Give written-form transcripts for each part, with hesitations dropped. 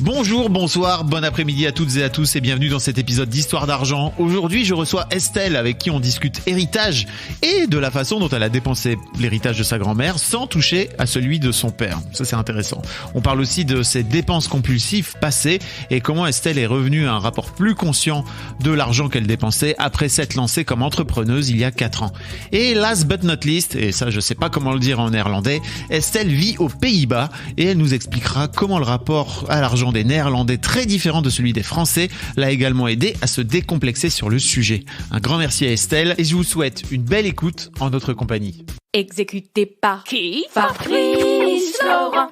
Bonjour, bonsoir, bon après-midi à toutes et à tous et bienvenue dans cet épisode d'Histoire d'argent. Aujourd'hui, je reçois Estelle avec qui on discute héritage et de la façon dont elle a dépensé l'héritage de sa grand-mère sans toucher à celui de son père. Ça, c'est intéressant. On parle aussi de ses dépenses compulsives passées et comment Estelle est revenue à un rapport plus conscient de l'argent qu'elle dépensait après s'être lancée comme entrepreneuse il y a 4 ans. Et last but not least, et ça je sais pas comment le dire en néerlandais, Estelle vit aux Pays-Bas et elle nous expliquera comment le rapport à l'argent des Néerlandais, très différent de celui des Français, l'a également aidé à se décomplexer sur le sujet. Un grand merci à Estelle et je vous souhaite une belle écoute en notre compagnie. Exécuté par qui? Fabrice Florent.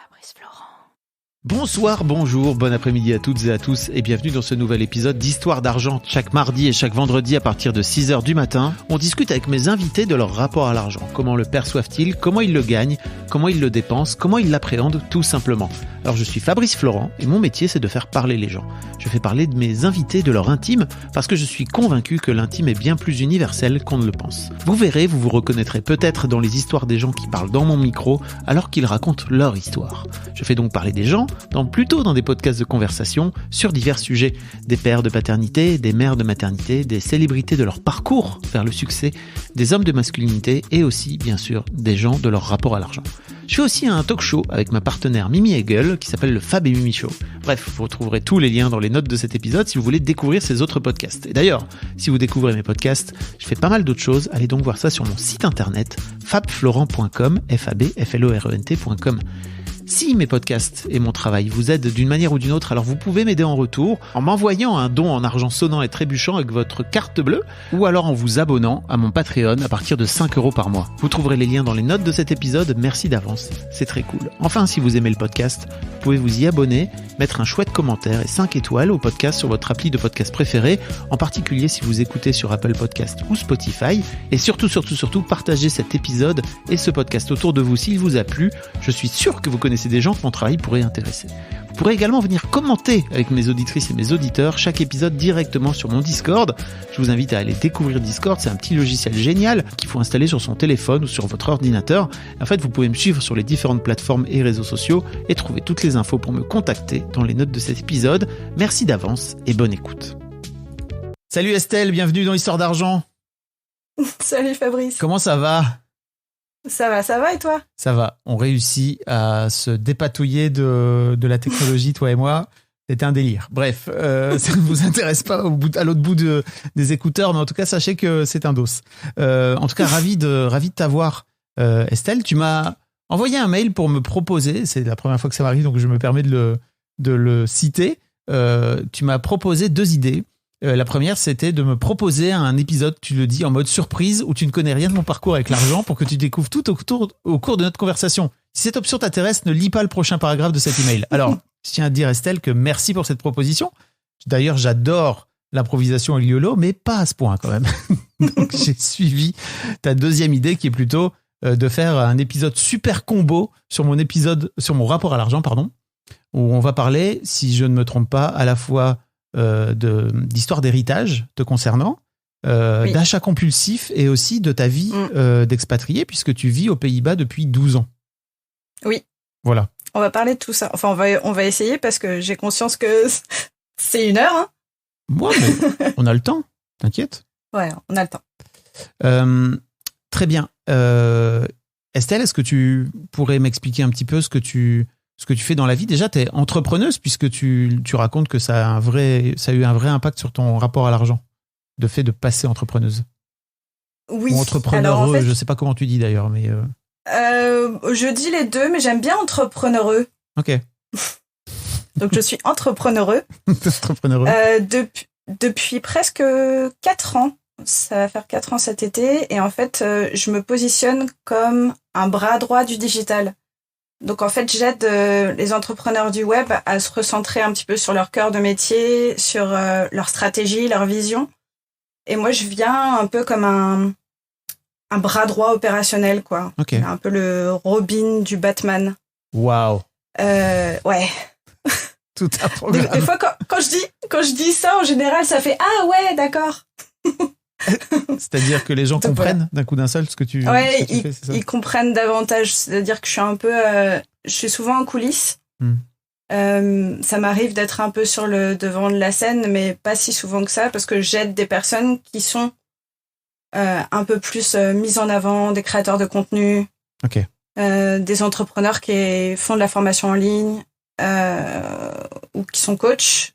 Bonsoir, bonjour, bon après-midi à toutes et à tous et bienvenue dans ce nouvel épisode d'Histoire d'argent. Chaque mardi et chaque vendredi à partir de 6h du matin, on discute avec mes invités de leur rapport à l'argent. Comment le perçoivent-ils? Comment ils le gagnent? Comment ils le dépensent? Comment ils l'appréhendent tout simplement? Alors je suis Fabrice Florent et mon métier c'est de faire parler les gens. Je fais parler de mes invités de leur intime parce que je suis convaincu que l'intime est bien plus universel qu'on ne le pense. Vous verrez, vous vous reconnaîtrez peut-être dans les histoires des gens qui parlent dans mon micro alors qu'ils racontent leur histoire. Je fais donc parler des gens plutôt dans des podcasts de conversation sur divers sujets, des pères de paternité, des mères de maternité, des célébrités de leur parcours vers le succès, des hommes de masculinité et aussi, bien sûr, des gens de leur rapport à l'argent. Je fais aussi un talk show avec ma partenaire Mimi Hegel qui s'appelle le Fab et Mimi Show. Bref, vous retrouverez tous les liens dans les notes de cet épisode si vous voulez découvrir ces autres podcasts. Et d'ailleurs, si vous découvrez mes podcasts, je fais pas mal d'autres choses, allez donc voir ça sur mon site internet fabflorent.com, fabflorent.com. Si mes podcasts et mon travail vous aident d'une manière ou d'une autre, alors vous pouvez m'aider en retour en m'envoyant un don en argent sonnant et trébuchant avec votre carte bleue ou alors en vous abonnant à mon Patreon à partir de 5€ par mois. Vous trouverez les liens dans les notes de cet épisode, merci d'avance, c'est très cool. Enfin, si vous aimez le podcast, vous pouvez vous y abonner, mettre un chouette commentaire et 5 étoiles au podcast sur votre appli de podcast préféré, en particulier si vous écoutez sur Apple Podcast ou Spotify, et surtout, partagez cet épisode et ce podcast autour de vous s'il vous a plu. Je suis sûr que vous connaissez des gens que mon travail pourrait intéresser. Vous pourrez également venir commenter avec mes auditrices et mes auditeurs chaque épisode directement sur mon Discord. Je vous invite à aller découvrir Discord, c'est un petit logiciel génial qu'il faut installer sur son téléphone ou sur votre ordinateur. En fait, vous pouvez me suivre sur les différentes plateformes et réseaux sociaux et trouver toutes les infos pour me contacter dans les notes de cet épisode. Merci d'avance et bonne écoute. Salut Estelle, bienvenue dans Histoire d'argent. Salut Fabrice. Comment ça va ? Ça va et toi ? Ça va, on réussit à se dépatouiller de la technologie, toi et moi. C'était un délire. Bref, ça ne vous intéresse pas à l'autre bout des écouteurs, mais en tout cas, sachez que c'est un dos. En tout cas, ravi de t'avoir, Estelle. Tu m'as envoyé un mail pour me proposer, c'est la première fois que ça m'arrive, donc je me permets de le citer. Tu m'as proposé 2 idées. La première, c'était de me proposer un épisode, tu le dis, en mode surprise, où tu ne connais rien de mon parcours avec l'argent pour que tu découvres tout au cours de notre conversation. Si cette option t'intéresse, ne lis pas le prochain paragraphe de cet email. Alors, je tiens à dire, Estelle, que merci pour cette proposition. D'ailleurs, j'adore l'improvisation et le YOLO, mais pas à ce point quand même. Donc, j'ai suivi ta deuxième idée qui est plutôt de faire un épisode super combo sur mon rapport à l'argent, où on va parler, si je ne me trompe pas, à la fois d'histoire d'héritage te concernant, oui, d'achat compulsif et aussi de ta vie d'expatrié puisque tu vis aux Pays-Bas depuis 12 ans. Oui. Voilà. On va parler de tout ça. Enfin, on va essayer parce que j'ai conscience que c'est 1 heure. Hein. Ouais, mais on a le temps. T'inquiète. Ouais, on a le temps. Très bien. Estelle, est-ce que tu pourrais m'expliquer un petit peu ce que tu fais dans la vie? Déjà, tu es entrepreneuse puisque tu racontes que ça a eu un vrai impact sur ton rapport à l'argent, de fait de passer entrepreneuse. Oui. Ou entrepreneureux, en fait, je ne sais pas comment tu dis d'ailleurs. Mais je dis les deux, mais j'aime bien entrepreneureux. Ok. Donc, je suis entrepreneureux. Entrepreneureux. Depuis presque 4 ans. Ça va faire 4 ans cet été. Et en fait, je me positionne comme un bras droit du digital. Donc en fait, j'aide les entrepreneurs du web à se recentrer un petit peu sur leur cœur de métier, sur leur stratégie, leur vision. Et moi, je viens un peu comme un bras droit opérationnel, quoi. Okay. Un peu le Robin du Batman. Waouh. Ouais. Tout un programme. Des fois, quand je dis ça, en général, ça fait « Ah ouais, d'accord !» C'est-à-dire que les gens donc, comprennent voilà, d'un coup d'un seul ce que tu ouais, fais, c'est ça? Ils comprennent davantage. C'est-à-dire que je suis souvent en coulisses. Ça m'arrive d'être un peu sur le devant de la scène, mais pas si souvent que ça, parce que j'aide des personnes qui sont un peu plus mises en avant, des créateurs de contenu, Ok. des entrepreneurs qui font de la formation en ligne ou qui sont coachs.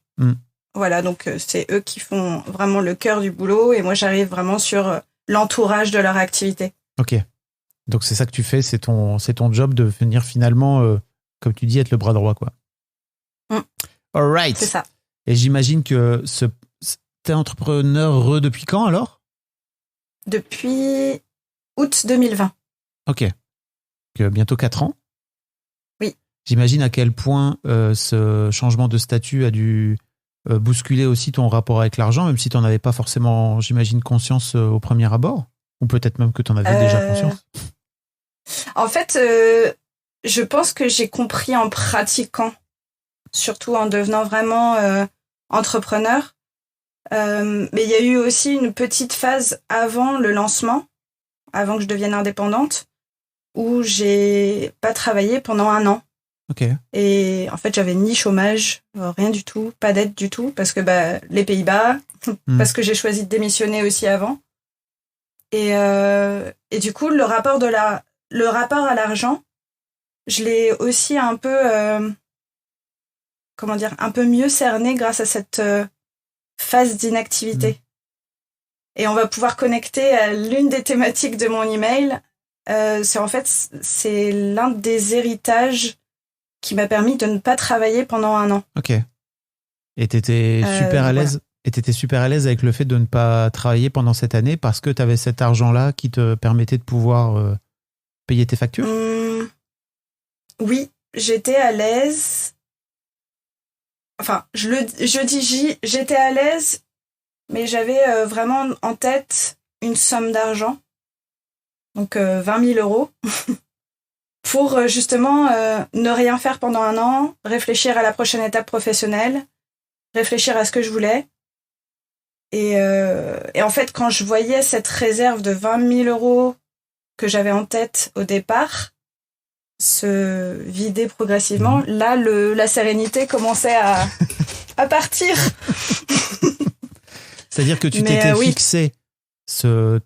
Voilà, donc c'est eux qui font vraiment le cœur du boulot et moi j'arrive vraiment sur l'entourage de leur activité. Ok. Donc c'est ça que tu fais, c'est ton job de venir finalement, comme tu dis, être le bras droit, quoi. All right. C'est ça. Et j'imagine que t'es entrepreneur depuis quand alors ? Depuis août 2020. Ok. Donc, bientôt 4 ans. Oui. J'imagine à quel point ce changement de statut a dû bousculer aussi ton rapport avec l'argent, même si tu n'en avais pas forcément, j'imagine, conscience au premier abord. Ou peut-être même que tu en avais déjà conscience. En fait, je pense que j'ai compris en pratiquant, surtout en devenant vraiment entrepreneur. Mais il y a eu aussi une petite phase avant le lancement, avant que je devienne indépendante, où j'ai pas travaillé pendant 1 an. Ok. Et en fait, j'avais ni chômage, rien du tout, pas d'aide du tout, parce que les Pays-Bas, parce que j'ai choisi de démissionner aussi avant. Et du coup, le rapport à l'argent, je l'ai aussi un peu, un peu mieux cerné grâce à cette phase d'inactivité. Et on va pouvoir connecter à l'une des thématiques de mon email. C'est l'un des héritages qui m'a permis de ne pas travailler pendant 1 an. Ok. Et t'étais super à l'aise. Voilà. Et t'étais super à l'aise avec le fait de ne pas travailler pendant cette année parce que t'avais cet argent-là qui te permettait de pouvoir payer tes factures ? Oui, j'étais à l'aise. Enfin, j'étais à l'aise, mais j'avais vraiment en tête une somme d'argent, donc 20 000 euros, pour justement ne rien faire pendant 1 an, réfléchir à la prochaine étape professionnelle, réfléchir à ce que je voulais. Et en fait, quand je voyais cette réserve de 20 000 euros que j'avais en tête au départ se vider progressivement, là, la sérénité commençait à partir. C'est-à-dire que tu t'étais fixé ce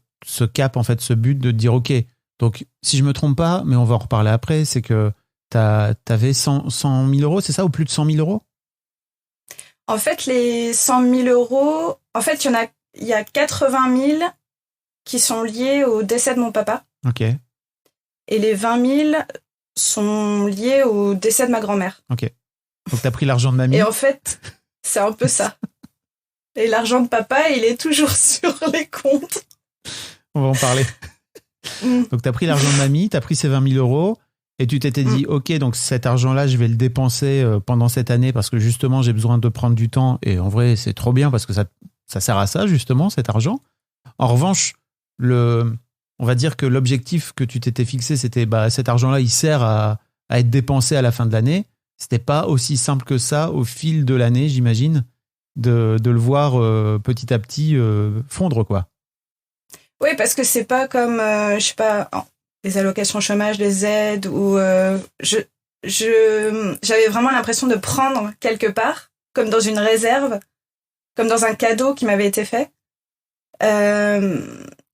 cap, en fait, ce but de te dire, OK, donc si je me trompe pas, mais on va en reparler après, c'est que t'avais 100 000 euros, c'est ça, ou plus de 100 000 euros ? En fait, les 100 000 euros, en fait, il y a 80 000 qui sont liés au décès de mon papa. Ok. Et les 20 000 sont liés au décès de ma grand-mère. Ok. Donc, t'as pris l'argent de mamie. Et en fait, c'est un peu ça. Et l'argent de papa, il est toujours sur les comptes. On va en parler. Donc, t'as pris l'argent de mamie, t'as pris ces 20 000 euros et tu t'étais dit, OK, donc cet argent-là, je vais le dépenser pendant cette année parce que justement, j'ai besoin de prendre du temps. Et en vrai, c'est trop bien parce que ça sert à ça, justement, cet argent. En revanche, on va dire que l'objectif que tu t'étais fixé, c'était cet argent-là, il sert à être dépensé à la fin de l'année. C'était pas aussi simple que ça au fil de l'année, j'imagine, de le voir petit à petit fondre, quoi. Oui, parce que c'est pas comme, je sais pas, les allocations chômage, les aides, où j'avais vraiment l'impression de prendre quelque part, comme dans une réserve, comme dans un cadeau qui m'avait été fait.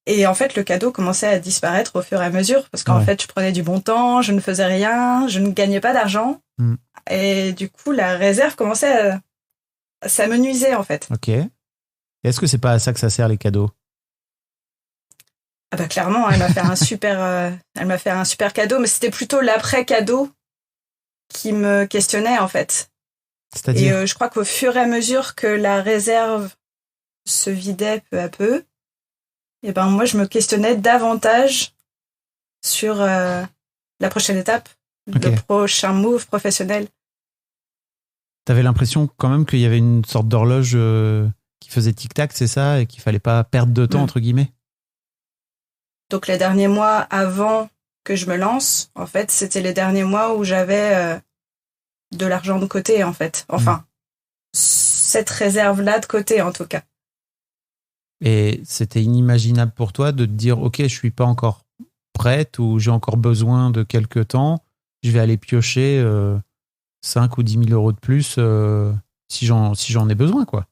Et en fait, le cadeau commençait à disparaître au fur et à mesure, parce qu'en fait, je prenais du bon temps, je ne faisais rien, je ne gagnais pas d'argent. Et du coup, la réserve commençait à s'amenuiser, en fait. Ok. Et est-ce que c'est pas à ça que ça sert, les cadeaux ? Ah bah clairement, elle m'a fait un super cadeau, mais c'était plutôt l'après-cadeau qui me questionnait, en fait. C'est-à-dire ? Et je crois qu'au fur et à mesure que la réserve se vidait peu à peu, et moi, je me questionnais davantage sur la prochaine étape, le prochain move professionnel. T'avais l'impression quand même qu'il y avait une sorte d'horloge qui faisait tic-tac, c'est ça, et qu'il fallait pas perdre de temps, entre guillemets. Donc, les derniers mois avant que je me lance, en fait, c'était les derniers mois où j'avais de l'argent de côté, en fait. Enfin, cette réserve-là de côté, en tout cas. Et c'était inimaginable pour toi de te dire, OK, je suis pas encore prête ou j'ai encore besoin de quelques temps, je vais aller piocher 5 ou 10 000 euros de plus si j'en ai besoin, quoi.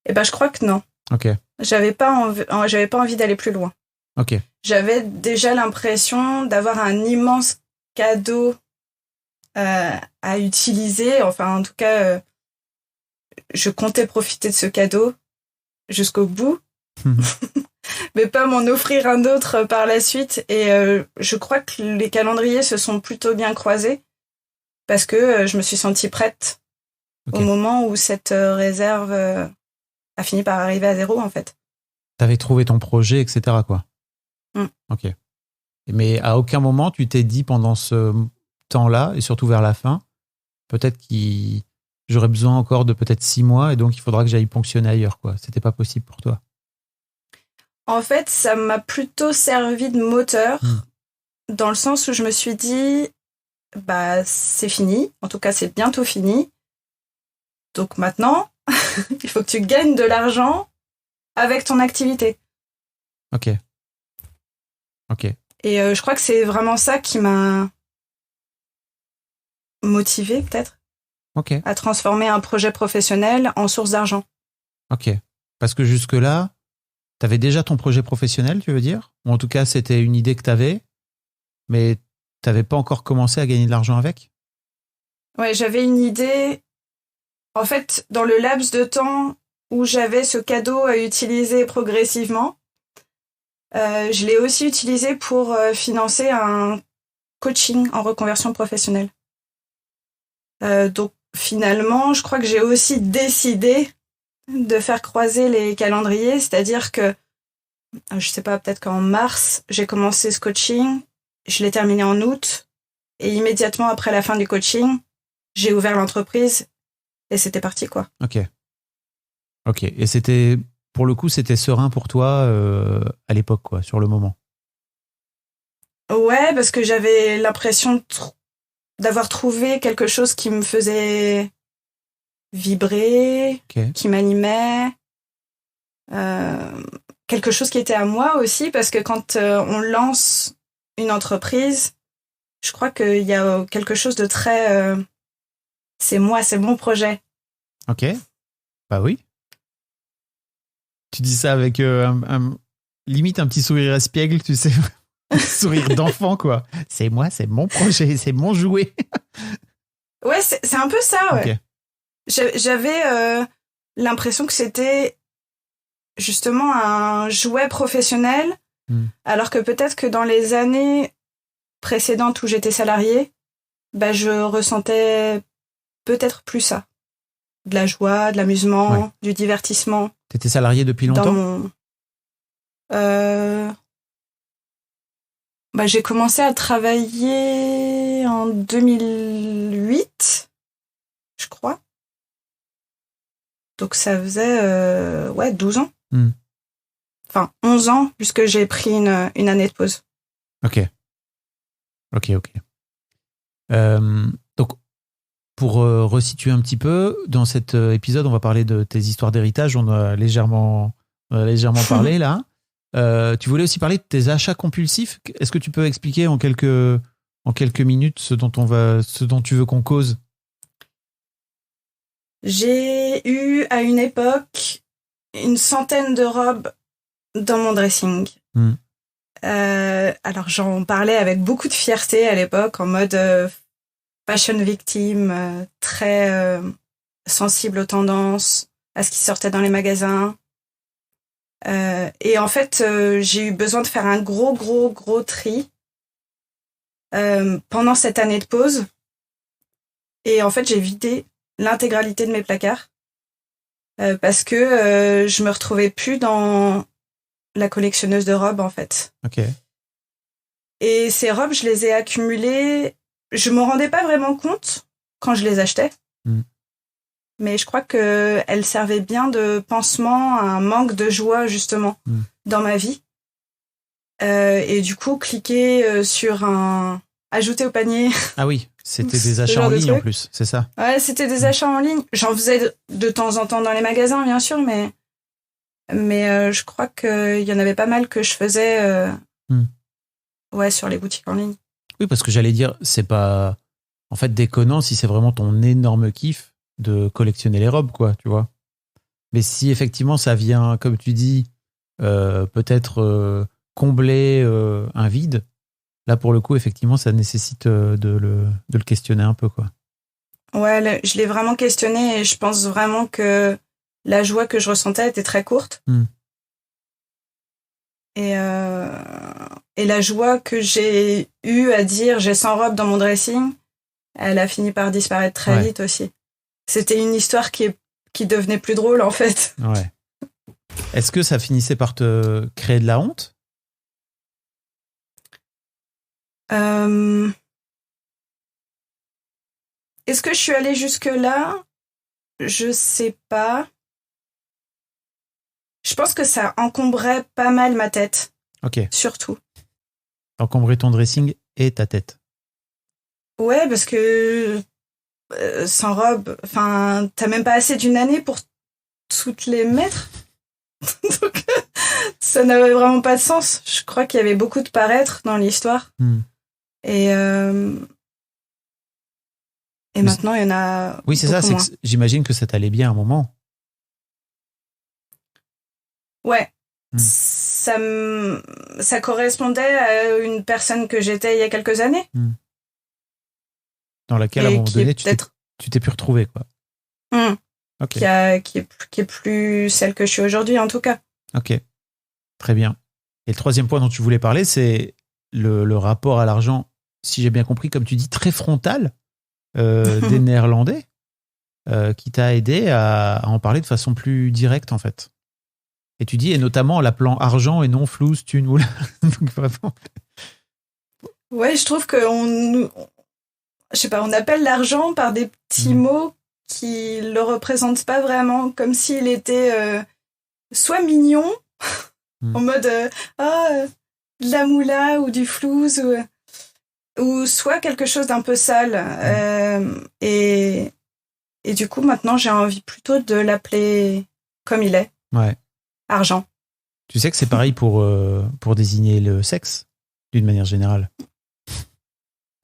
Eh ben, je crois que non. Ok. J'avais pas envie d'aller plus loin. Ok. J'avais déjà l'impression d'avoir un immense cadeau à utiliser. Enfin, en tout cas, je comptais profiter de ce cadeau jusqu'au bout, mais pas m'en offrir un autre par la suite. Et je crois que les calendriers se sont plutôt bien croisés parce que je me suis sentie prête au moment où cette réserve a fini par arriver à zéro, en fait. T'avais trouvé ton projet, etc., quoi. Ok. Mais à aucun moment, tu t'es dit pendant ce temps-là, et surtout vers la fin, peut-être que j'aurais besoin encore de peut-être 6 mois, et donc il faudra que j'aille ponctionner ailleurs, quoi. C'était pas possible pour toi. En fait, ça m'a plutôt servi de moteur, dans le sens où je me suis dit, bah, c'est fini. En tout cas, c'est bientôt fini. Donc maintenant, il faut que tu gagnes de l'argent avec ton activité. Ok. Et je crois que c'est vraiment ça qui m'a motivée, peut-être, à transformer un projet professionnel en source d'argent. Ok. Parce que jusque-là, tu avais déjà ton projet professionnel, tu veux dire? Ou en tout cas, c'était une idée que tu avais, mais tu n'avais pas encore commencé à gagner de l'argent avec? Ouais, j'avais une idée. En fait, dans le laps de temps où j'avais ce cadeau à utiliser progressivement, je l'ai aussi utilisé pour financer un coaching en reconversion professionnelle. Donc finalement, je crois que j'ai aussi décidé de faire croiser les calendriers, c'est-à-dire que, je sais pas, peut-être qu'en mars, j'ai commencé ce coaching, je l'ai terminé en août, et immédiatement après la fin du coaching, j'ai ouvert l'entreprise, et c'était parti, quoi. Ok. Et c'était, pour le coup, c'était serein pour toi à l'époque, quoi, sur le moment? Ouais, parce que j'avais l'impression d'avoir trouvé quelque chose qui me faisait vibrer, qui m'animait, quelque chose qui était à moi aussi, parce que quand on lance une entreprise, je crois qu'il y a quelque chose de très c'est moi, c'est mon projet. Ok, bah oui. Tu dis ça avec limite un petit sourire espiègle, tu sais, un sourire d'enfant, quoi. C'est moi, c'est mon projet, c'est mon jouet. Ouais, c'est un peu ça, ouais. J'avais l'impression que c'était justement un jouet professionnel, alors que peut-être que dans les années précédentes où j'étais salariée, bah, je ressentais peut-être plus ça. De la joie, de l'amusement, du divertissement. T'étais salariée depuis longtemps? Bah, j'ai commencé à travailler en 2008, je crois. Donc ça faisait 12 ans. Enfin, 11 ans, puisque j'ai pris une année de pause. Ok. Donc, pour resituer un petit peu, dans cet épisode, on va parler de tes histoires d'héritage. On a légèrement parlé là. Tu voulais aussi parler de tes achats compulsifs. Est-ce que tu peux expliquer en quelques minutes ce dont tu veux qu'on cause? J'ai eu à une époque une centaine de robes dans mon dressing. Alors j'en parlais avec beaucoup de fierté à l'époque, en mode fashion victime, très sensible aux tendances, à ce qui sortait dans les magasins. Et en fait, j'ai eu besoin de faire un gros tri pendant cette année de pause. Et en fait, j'ai vidé l'intégralité de mes placards parce que je me retrouvais plus dans la collectionneuse de robes, en fait. Ok. Et ces robes, je les ai accumulées. Je m'en rendais pas vraiment compte quand je les achetais. Mais je crois qu'elles servaient bien de pansement à un manque de joie, justement, dans ma vie. Et du coup, cliquer sur un ajouter au panier. Ah oui, c'était des achats en ligne en plus, c'est ça? Ouais, c'était des achats en ligne. J'en faisais de temps en temps dans les magasins, bien sûr, mais je crois qu'il y en avait pas mal que je faisais sur les boutiques en ligne. Oui, parce que j'allais dire, c'est pas... en fait déconnant si c'est vraiment ton énorme kiff de collectionner les robes, quoi, tu vois. Mais si effectivement ça vient, comme tu dis, peut-être combler un vide, là pour le coup, effectivement, ça nécessite de le questionner un peu, quoi. Ouais, je l'ai vraiment questionné et je pense vraiment que la joie que je ressentais était très courte. Et la joie que j'ai eue à dire j'ai 100 robes dans mon dressing, elle a fini par disparaître très vite aussi. C'était une histoire qui devenait plus drôle en fait. Ouais. Est-ce que ça finissait par te créer de la honte ? Est-ce que je suis allée jusque-là ? Je sais pas. Je pense que ça encombrait pas mal ma tête. Ok. Surtout. Encombrer ton dressing et ta tête. Ouais, parce que sans robe, enfin, t'as même pas assez d'une année pour toutes les mettre. Donc, ça n'avait vraiment pas de sens. Je crois qu'il y avait beaucoup de paraître dans l'histoire. Et maintenant, il y en a. Oui, c'est ça. C'est que j'imagine que ça t'allait bien à un moment. Ouais. Ça correspondait à une personne que j'étais il y a quelques années. Dans laquelle, à un moment donné, tu t'es pu retrouver, quoi. Okay. Qui est plus celle que je suis aujourd'hui, en tout cas. Ok. Très bien. Et le troisième point dont tu voulais parler, c'est le rapport à l'argent, si j'ai bien compris, comme tu dis, très frontal des Néerlandais, qui t'a aidé à en parler de façon plus directe, en fait. Et tu dis, et notamment en l'appelant argent et non flou, thune ou là. Ouais, je trouve je sais pas, on appelle l'argent par des petits mots qui le représentent pas vraiment, comme s'il était soit mignon, en mode de la moula ou du flouze, ou soit quelque chose d'un peu sale. Et du coup, maintenant, j'ai envie plutôt de l'appeler comme il est. Ouais. Argent. Tu sais que c'est pareil pour désigner le sexe, d'une manière générale.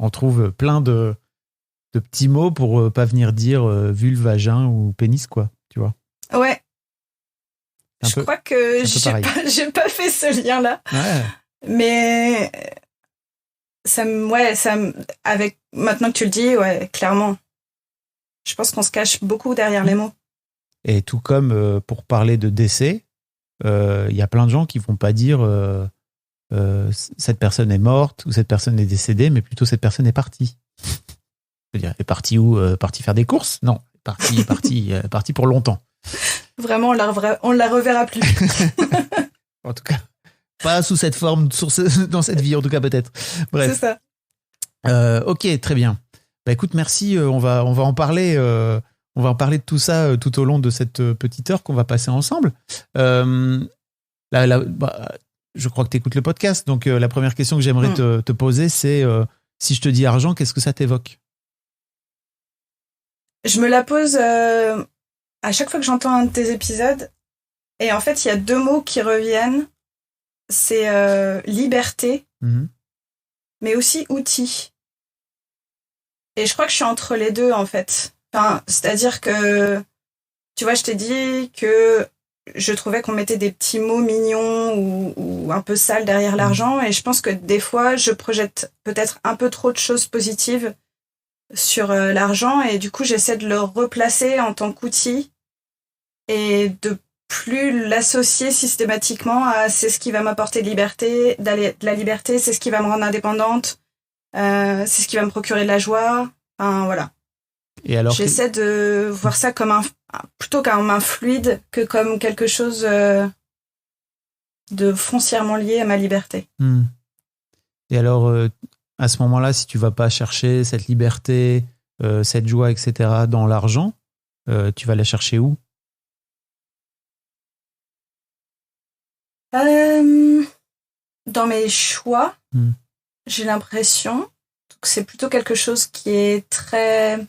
On trouve plein de petits mots pour pas venir dire vulve, vagin ou pénis, quoi, tu vois. Ouais. Je crois que j'ai pas fait ce lien-là. Ouais. Mais avec maintenant que tu le dis, ouais, clairement. Je pense qu'on se cache beaucoup derrière les mots. Et tout comme pour parler de décès, y a plein de gens qui vont pas dire cette personne est morte ou cette personne est décédée, mais plutôt cette personne est partie. Je veux dire, elle est partie où ? Partie faire des courses ? Non, partie pour longtemps. Vraiment, on la reverra plus. En tout cas, pas sous cette forme, dans cette vie, en tout cas peut-être. Bref. C'est ça. Ok, très bien. Bah écoute, merci. On va en parler. On va en parler de tout ça tout au long de cette petite heure qu'on va passer ensemble. Je crois que tu écoutes le podcast, donc la première question que j'aimerais te poser, c'est si je te dis argent, qu'est-ce que ça t'évoque ? Je me la pose à chaque fois que j'entends un de tes épisodes. Et en fait, il y a deux mots qui reviennent. C'est liberté, mais aussi outil. Et je crois que je suis entre les deux, en fait. Enfin, c'est-à-dire que, tu vois, je t'ai dit que je trouvais qu'on mettait des petits mots mignons ou un peu sales derrière l'argent. Et je pense que des fois, je projette peut-être un peu trop de choses positives sur l'argent. Et du coup, j'essaie de le replacer en tant qu'outil et de plus l'associer systématiquement à c'est ce qui va m'apporter de la liberté, c'est ce qui va me rendre indépendante, c'est ce qui va me procurer de la joie. Enfin, voilà. Et alors j'essaie de voir ça comme plutôt comme un fluide que comme quelque chose de foncièrement lié à ma liberté. Et alors, à ce moment-là, si tu vas pas chercher cette liberté, cette joie, etc., dans l'argent, tu vas la chercher où ? Dans mes choix, j'ai l'impression que c'est plutôt quelque chose qui est très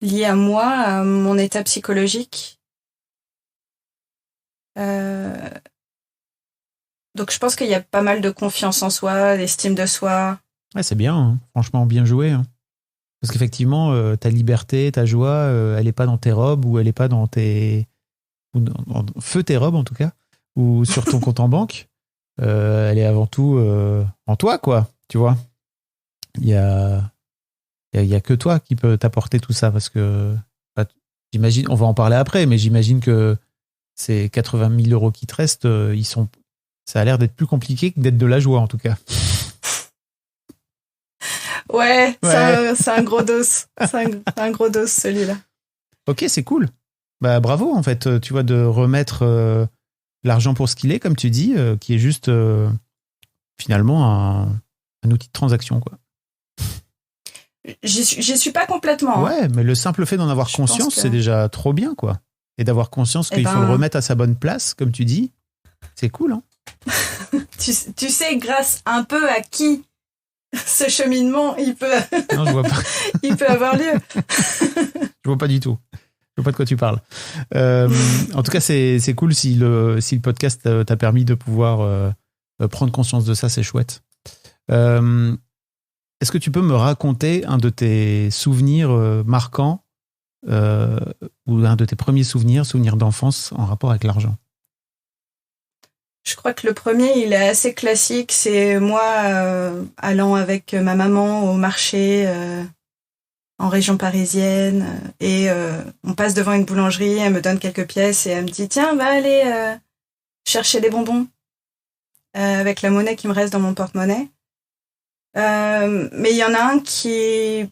lié à moi, à mon état psychologique. Donc je pense qu'il y a pas mal de confiance en soi, d'estime de soi, Ouais, c'est bien, hein. Franchement, bien joué. Hein. Parce qu'effectivement, ta liberté, ta joie, elle n'est pas dans tes robes ou elle n'est pas dans tes... ou feu tes robes en tout cas, ou sur ton compte en banque. Elle est avant tout en toi, quoi. Tu vois, il y a que toi qui peut t'apporter tout ça parce que bah, j'imagine, on va en parler après, mais j'imagine que ces 80 000 euros qui te restent, ça a l'air d'être plus compliqué que d'être de la joie en tout cas. Ouais. C'est un gros dos. C'est un gros dos celui-là. Ok, c'est cool. Bah bravo en fait, tu vois, de remettre l'argent pour ce qu'il est, comme tu dis, qui est juste finalement un outil de transaction, quoi. J'y suis pas complètement. Ouais, mais le simple fait d'en avoir conscience, c'est déjà trop bien, quoi. Et d'avoir conscience qu'il faut le remettre à sa bonne place, comme tu dis, c'est cool, hein. tu sais, grâce un peu à qui ce cheminement, il peut, non, je vois pas. il peut avoir lieu. Je vois pas du tout. Je vois pas de quoi tu parles. En tout cas, c'est cool si le podcast t'a permis de pouvoir prendre conscience de ça, c'est chouette. Est-ce que tu peux me raconter un de tes souvenirs marquants ou un de tes premiers souvenirs d'enfance en rapport avec l'argent? Je crois que le premier, il est assez classique. C'est moi allant avec ma maman au marché en région parisienne et on passe devant une boulangerie, elle me donne quelques pièces et elle me dit « Tiens, va aller chercher des bonbons avec la monnaie qui me reste dans mon porte-monnaie. » Mais il y en a un qui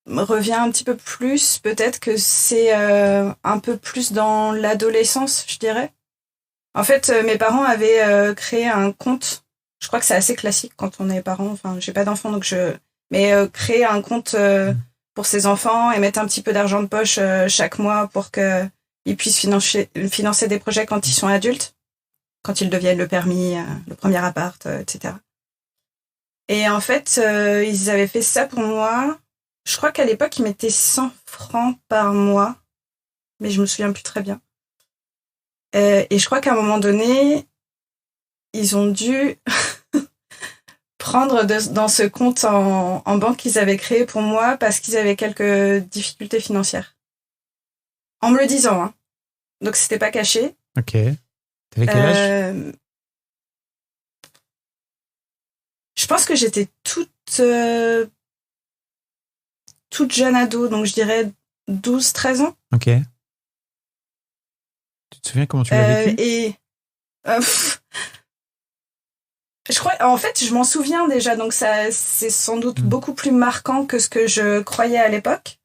me revient un petit peu plus. Peut-être que c'est un peu plus dans l'adolescence, je dirais. En fait, mes parents avaient créé un compte. Je crois que c'est assez classique quand on est parent. Enfin, j'ai pas d'enfants, donc mais créer un compte pour ses enfants et mettre un petit peu d'argent de poche chaque mois pour qu'ils puissent financer des projets quand ils sont adultes, quand ils deviennent le permis, le premier appart, etc. Et en fait, ils avaient fait ça pour moi. Je crois qu'à l'époque, ils mettaient 100 francs par mois, mais je me souviens plus très bien. Et je crois qu'à un moment donné, ils ont dû prendre dans ce compte en banque qu'ils avaient créé pour moi parce qu'ils avaient quelques difficultés financières. En me le disant, hein. Donc, c'était pas caché. Ok. T'avais quel âge? Je pense que j'étais toute jeune ado, donc je dirais 12-13 ans. Ok. Tu te souviens comment tu l'as vécu? Je crois, en fait, je m'en souviens déjà, donc ça, c'est sans doute beaucoup plus marquant que ce que je croyais à l'époque.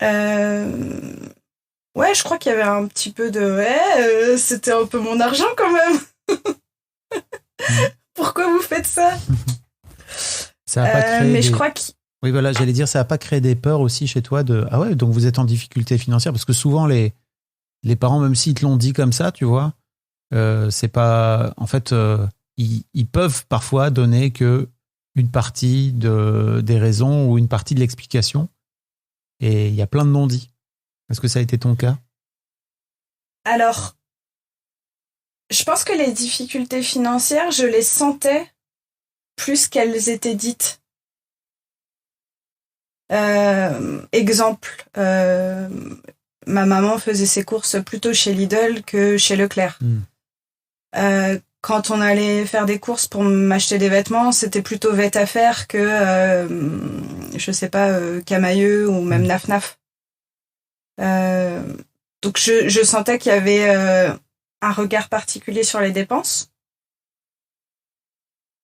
Ouais, je crois qu'il y avait un petit peu de... c'était un peu mon argent quand même. Pourquoi vous faites ça? Ça a pas créé mais je crois que... Oui, voilà, j'allais dire, ça a pas créé des peurs aussi chez toi de... Ah ouais, donc vous êtes en difficulté financière, parce que souvent les parents, même s'ils te l'ont dit comme ça, tu vois, c'est pas... En fait, ils peuvent parfois donner que une partie des raisons ou une partie de l'explication. Et il y a plein de non-dits. Est-ce que ça a été ton cas? Alors, je pense que les difficultés financières, je les sentais plus qu'elles étaient dites. Exemple, ma maman faisait ses courses plutôt chez Lidl que chez Leclerc. Quand on allait faire des courses pour m'acheter des vêtements, c'était plutôt Vêt-à-faire que, je sais pas, Camaïeu ou même Naf Naf. Donc je sentais qu'il y avait un regard particulier sur les dépenses.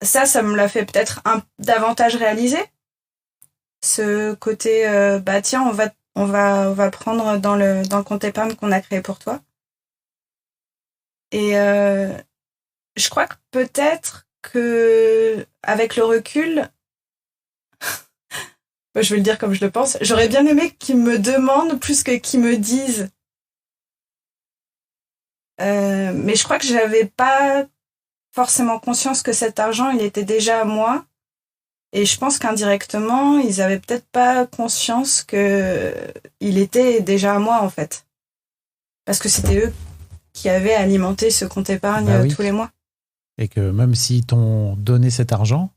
Ça me l'a fait peut-être davantage réaliser. Ce côté, bah tiens, on va prendre dans le compte épargne qu'on a créé pour toi. Et je crois que peut-être que avec le recul, je vais le dire comme je le pense, j'aurais bien aimé qu'ils me demandent plus que qu'ils me disent. Mais je crois que j'avais pas forcément conscience que cet argent, il était déjà à moi. Et je pense qu'indirectement, ils avaient peut-être pas conscience que il était déjà à moi, en fait. Parce que c'était eux qui avaient alimenté ce compte épargne tous les mois. Et que même s'ils t'ont donné cet argent,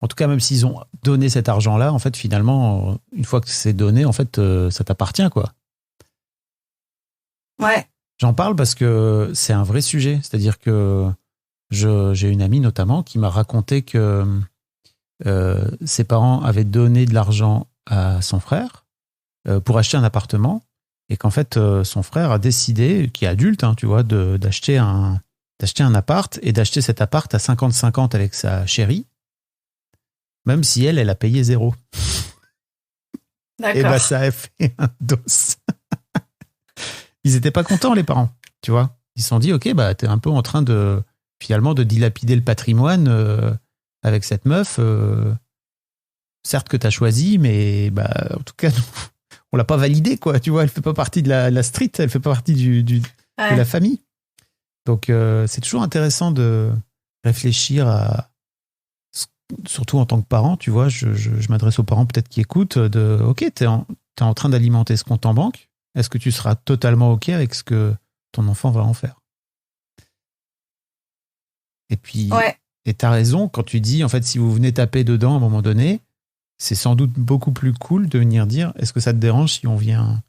En tout cas, même s'ils ont donné cet argent-là, en fait, finalement, une fois que c'est donné, en fait, ça t'appartient, quoi. Ouais. J'en parle parce que c'est un vrai sujet. C'est-à-dire que j'ai une amie, notamment, qui m'a raconté que ses parents avaient donné de l'argent à son frère pour acheter un appartement et qu'en fait, son frère a décidé, qui est adulte, hein, tu vois, d'acheter un appart et d'acheter cet appart à 50-50 avec sa chérie, même si elle a payé 0. D'accord. Et bah, ça a fait un dos. Ils étaient pas contents, les parents, tu vois. Ils se sont dit, ok, bah, t'es un peu en train finalement, de dilapider le patrimoine avec cette meuf. Certes que t'as choisi, mais bah, en tout cas, on l'a pas validée, quoi. Tu vois, elle fait pas partie de la street, elle fait pas partie de la famille. Donc, c'est toujours intéressant de réfléchir surtout en tant que parent, tu vois, je m'adresse aux parents peut-être qui écoutent, ok, t'es en train d'alimenter ce compte en banque, est-ce que tu seras totalement ok avec ce que ton enfant va en faire? Et puis, et t'as raison quand tu dis, en fait, si vous venez taper dedans à un moment donné, c'est sans doute beaucoup plus cool de venir dire, est-ce que ça te dérange si on vient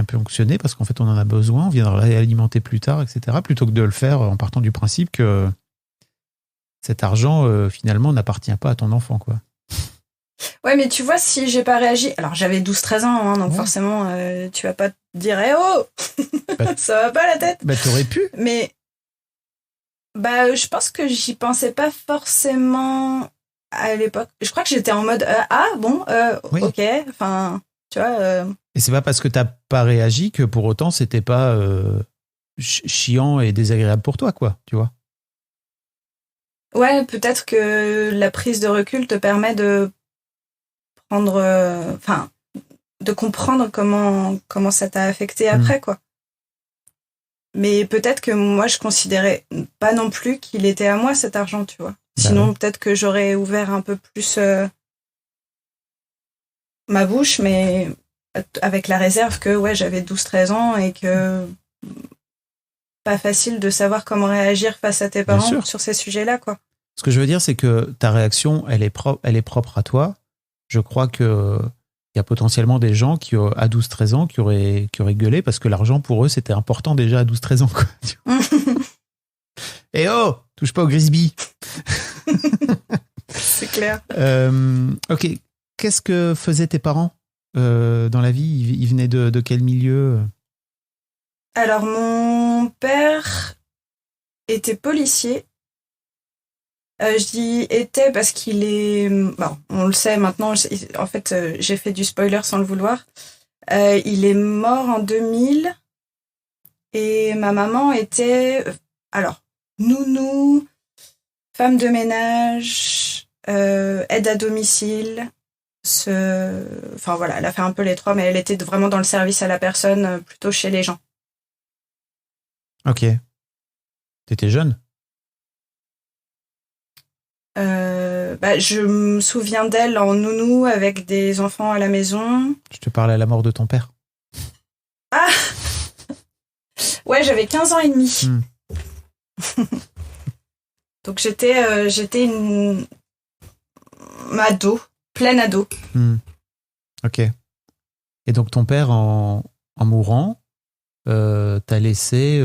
ponctionner parce qu'en fait on en a besoin, on viendra l'alimenter plus tard, etc. Plutôt que de le faire en partant du principe que cet argent finalement n'appartient pas à ton enfant, quoi. Ouais, mais tu vois, si j'ai pas réagi, alors j'avais 12-13 ans, hein, donc forcément tu vas pas te dire oh ça va pas la tête. Bah t'aurais pu. Mais bah je pense que j'y pensais pas forcément à l'époque. Je crois que j'étais en mode oui. Ok, enfin tu vois. Et c'est pas parce que t'as pas réagi que pour autant c'était pas chiant et désagréable pour toi, quoi, tu vois. Ouais, peut-être que la prise de recul te permet de prendre, de comprendre comment ça t'a affecté après, quoi. Mais peut-être que moi je considérais pas non plus qu'il était à moi cet argent, tu vois. Sinon peut-être que j'aurais ouvert un peu plus ma bouche, mais avec la réserve que j'avais 12-13 ans et que pas facile de savoir comment réagir face à tes parents sur ces sujets-là, quoi. Ce que je veux dire, c'est que ta réaction, elle est propre à toi. Je crois que il y a potentiellement des gens qui, à 12-13 ans, qui auraient gueulé parce que l'argent, pour eux, c'était important déjà à 12-13 ans, quoi. Et oh, touche pas au Grisby. C'est clair. Ok, qu'est-ce que faisaient tes parents dans la vie? Ils venaient de quel milieu? Alors, mon père était policier. Je dis était parce qu'il est... Bon, on le sait maintenant, en fait, j'ai fait du spoiler sans le vouloir. Il est mort en 2000 et ma maman était... Alors, nounou, femme de ménage, aide à domicile. Enfin voilà, elle a fait un peu les trois, mais elle était vraiment dans le service à la personne, plutôt chez les gens. Ok. T'étais jeune? Je me souviens d'elle en nounou avec des enfants à la maison. Je te parlais à la mort de ton père. Ah ouais, j'avais 15 ans et demi. Donc j'étais une ado, pleine ado. Ok. Et donc ton père, en mourant, t'a laissé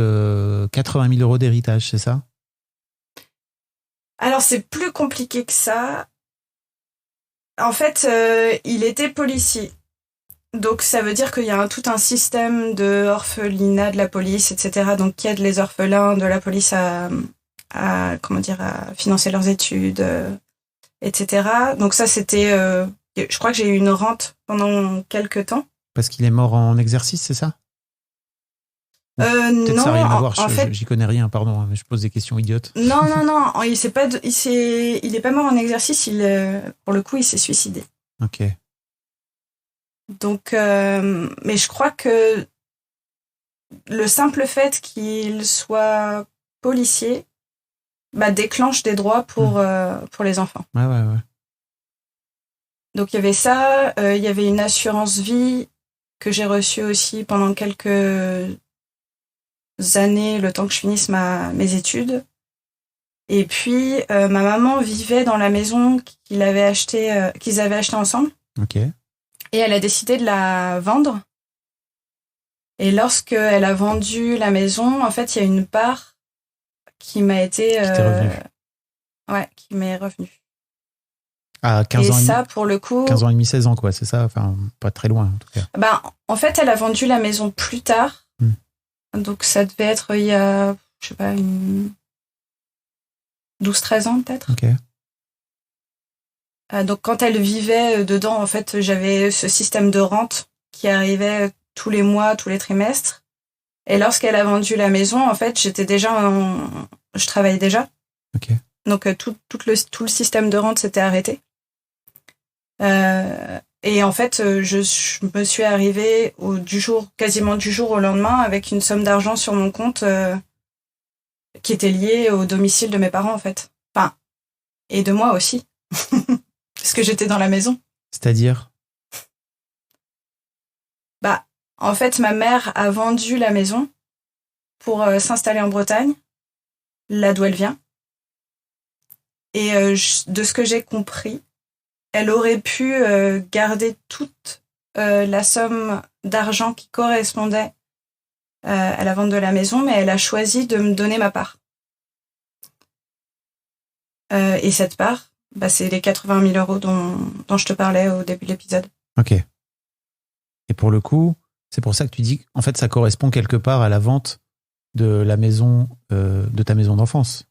80 000 euros d'héritage, c'est ça? Alors c'est plus compliqué que ça. En fait, il était policier. Donc ça veut dire qu'il y a tout un système de orphelinat de la police, etc. Donc qui aide les orphelins de la police à financer leurs études, etc. Donc ça c'était... je crois que j'ai eu une rente pendant quelques temps. Parce qu'il est mort en exercice, c'est ça? Peut-être non, ça n'a rien à voir, en fait, j'y connais rien, pardon, mais je pose des questions idiotes. Non, il est pas mort en exercice, pour le coup, il s'est suicidé. Ok. Donc, mais je crois que le simple fait qu'il soit policier, déclenche des droits pour les enfants. Ouais. Donc, il y avait ça, il y avait une assurance vie que j'ai reçue aussi pendant quelques années, le temps que je finisse mes études. Et puis, ma maman vivait dans la maison qu'ils avaient achetée ensemble. Ok. Et elle a décidé de la vendre. Et lorsqu'elle a vendu la maison, en fait, il y a une part qui m'a été... Qui t'est revenue. Ouais, qui m'est revenue. À 15 et ans et ça, demi, pour le coup... 15 ans et demi, 16 ans, quoi, c'est ça? Enfin, pas très loin, en tout cas. Ben, en fait, elle a vendu la maison plus tard. Donc, ça devait être il y a, je sais pas, 12-13 ans, peut-être. Ok. Donc, quand elle vivait dedans, en fait, j'avais ce système de rente qui arrivait tous les mois, tous les trimestres. Et lorsqu'elle a vendu la maison, en fait, je travaillais déjà. Ok. Donc, tout le système de rente s'était arrêté. Et en fait, je me suis arrivée quasiment du jour au lendemain avec une somme d'argent sur mon compte qui était liée au domicile de mes parents, en fait. Enfin, et de moi aussi. Parce que j'étais dans la maison. C'est-à-dire? Bah, en fait, ma mère a vendu la maison pour s'installer en Bretagne, là d'où elle vient. Et de ce que j'ai compris, elle aurait pu garder toute la somme d'argent qui correspondait à la vente de la maison, mais elle a choisi de me donner ma part. Et cette part, bah, c'est les 80 000 euros dont je te parlais au début de l'épisode. Ok. Et pour le coup, c'est pour ça que tu dis qu'en fait, ça correspond quelque part à la vente de la maison, de ta maison d'enfance.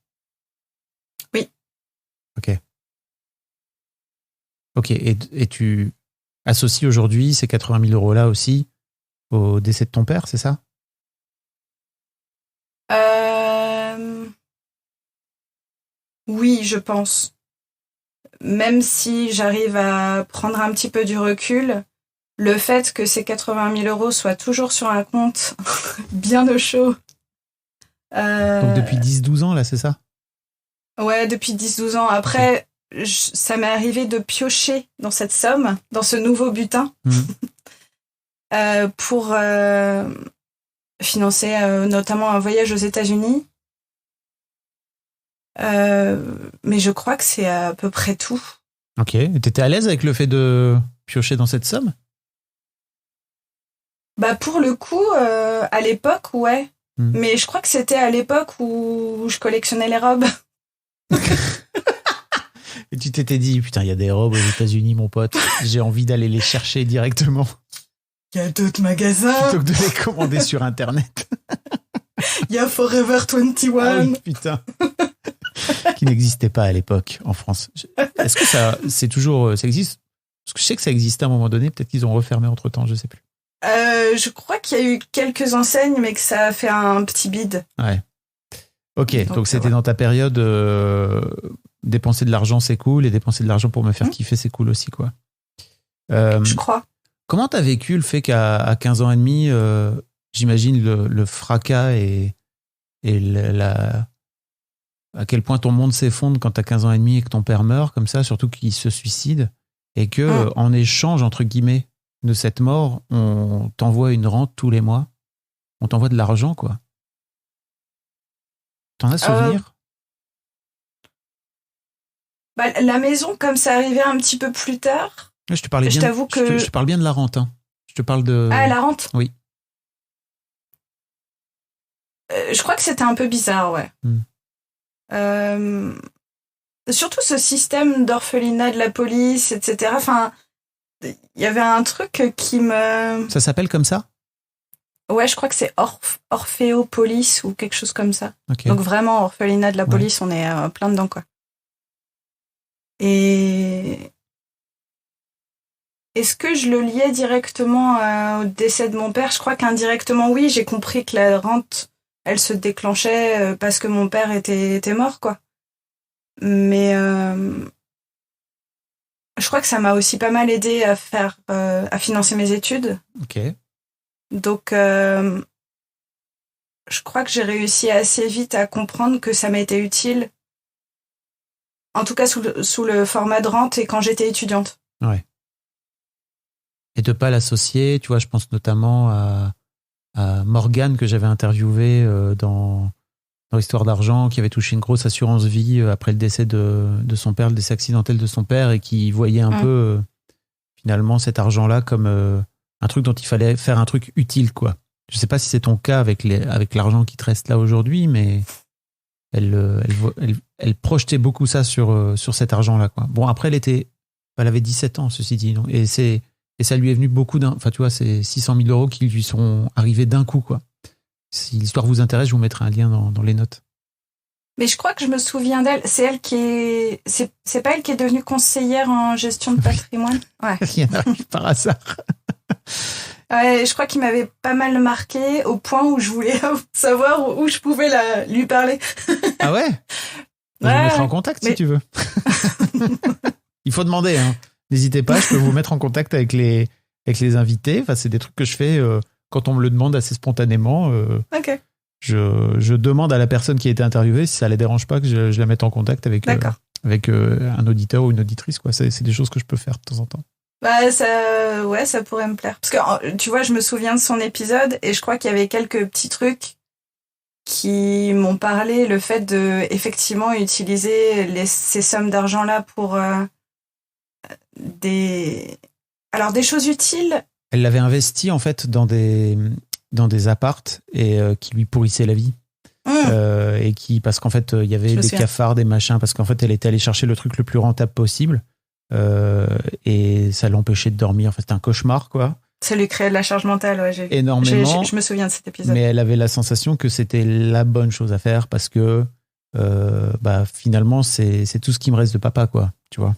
Oui. Ok. Ok, et tu associes aujourd'hui ces 80 000 euros-là aussi au décès de ton père, c'est ça? Oui, je pense. Même si j'arrive à prendre un petit peu du recul, le fait que ces 80 000 euros soient toujours sur un compte bien au chaud. Donc depuis 10-12 ans, là, c'est ça? Ouais, depuis 10-12 ans. Après, ça m'est arrivé de piocher dans cette somme, dans ce nouveau butin, pour financer notamment un voyage aux États-Unis. Mais je crois que c'est à peu près tout. Ok. Et t'étais à l'aise avec le fait de piocher dans cette somme? Bah pour le coup, à l'époque, ouais. Mais je crois que c'était à l'époque où je collectionnais les robes. Et tu t'étais dit, putain, il y a des robes aux États-Unis, mon pote. J'ai envie d'aller les chercher directement. Il y a d'autres magasins. Plutôt que de les commander sur Internet. Il y a Forever 21. Ah oui, putain. Qui n'existait pas à l'époque en France. Est-ce que ça existe? Parce que je sais que ça existait à un moment donné. Peut-être qu'ils ont refermé entre-temps, je sais plus. Je crois qu'il y a eu quelques enseignes, mais que ça a fait un petit bide. Ouais. Ok, donc c'était dans ta période dépenser de l'argent, c'est cool, et dépenser de l'argent pour me faire kiffer, c'est cool aussi, quoi. Je crois. Comment t'as vécu le fait qu'à 15 ans et demi, j'imagine le fracas et à quel point ton monde s'effondre quand t'as 15 ans et demi et que ton père meurt comme ça, surtout qu'il se suicide, et que en échange, entre guillemets, de cette mort, on t'envoie une rente tous les mois, on t'envoie de l'argent, quoi. T'en as souvenir? Bah, la maison, comme ça arrivait un petit peu plus tard. Je te parlais bien. T'avoue que je te parle bien de la rente. Hein. Je te parle de. Ah, la rente. Oui. Je crois que c'était un peu bizarre, ouais. Surtout ce système d'orphelinat de la police, etc. Enfin, il y avait un truc qui me... Ça s'appelle comme ça? Ouais, je crois que c'est Orphéopolis ou quelque chose comme ça. Okay. Donc vraiment, orphelinat de la police, on est plein dedans, quoi. Et est-ce que je le liais directement au décès de mon père? Je crois qu'indirectement, oui. J'ai compris que la rente, elle se déclenchait parce que mon père était mort, quoi. Mais je crois que ça m'a aussi pas mal aidé à financer mes études. Ok. Donc, je crois que j'ai réussi assez vite à comprendre que ça m'a été utile, en tout cas sous le format de rente et quand j'étais étudiante. Ouais. Et de pas l'associer, tu vois, je pense notamment à Morgane que j'avais interviewée dans dans l'histoire d'argent, qui avait touché une grosse assurance vie après le décès de son père, le décès accidentel de son père, et qui voyait un peu finalement cet argent-là comme un truc dont il fallait faire un truc utile, quoi. Je sais pas si c'est ton cas avec l'argent qui te reste là aujourd'hui, mais elle projetait beaucoup ça sur cet argent-là, quoi. Bon, après, elle avait 17 ans, ceci dit. Donc, et ça lui est venu beaucoup enfin, tu vois, c'est 600 000 euros qui lui sont arrivés d'un coup, quoi. Si l'histoire vous intéresse, je vous mettrai un lien dans les notes. Mais je crois que je me souviens d'elle. C'est elle qui est. C'est pas elle qui est devenue conseillère en gestion de patrimoine? Ouais. Rien n'arrive par hasard. Ouais, je crois qu'il m'avait pas mal marqué au point où je voulais savoir où je pouvais lui parler. Ah ouais? Je vous mettrai en contact si tu veux. Il faut demander, hein. N'hésitez pas, je peux vous mettre en contact avec les invités. Enfin, c'est des trucs que je fais quand on me le demande assez spontanément. Ok. Je demande à la personne qui a été interviewée si ça ne les dérange pas que je la mette en contact avec un auditeur ou une auditrice, quoi. C'est des choses que je peux faire de temps en temps. Bah, ça pourrait me plaire. Parce que, tu vois, je me souviens de son épisode et je crois qu'il y avait quelques petits trucs qui m'ont parlé. Le fait de, effectivement, utiliser ces sommes d'argent-là pour des choses utiles. Elle l'avait investi, en fait, dans des appartes et qui lui pourrissaient la vie. Et parce qu'en fait, il y avait des cafards, des machins, parce qu'en fait, elle était allée chercher le truc le plus rentable possible. Et ça l'empêchait de dormir. Enfin, c'était un cauchemar, quoi. Ça lui créait de la charge mentale, ouais. Énormément. Je me souviens de cet épisode. Mais elle avait la sensation que c'était la bonne chose à faire parce que finalement, c'est tout ce qui me reste de papa, quoi. Tu vois.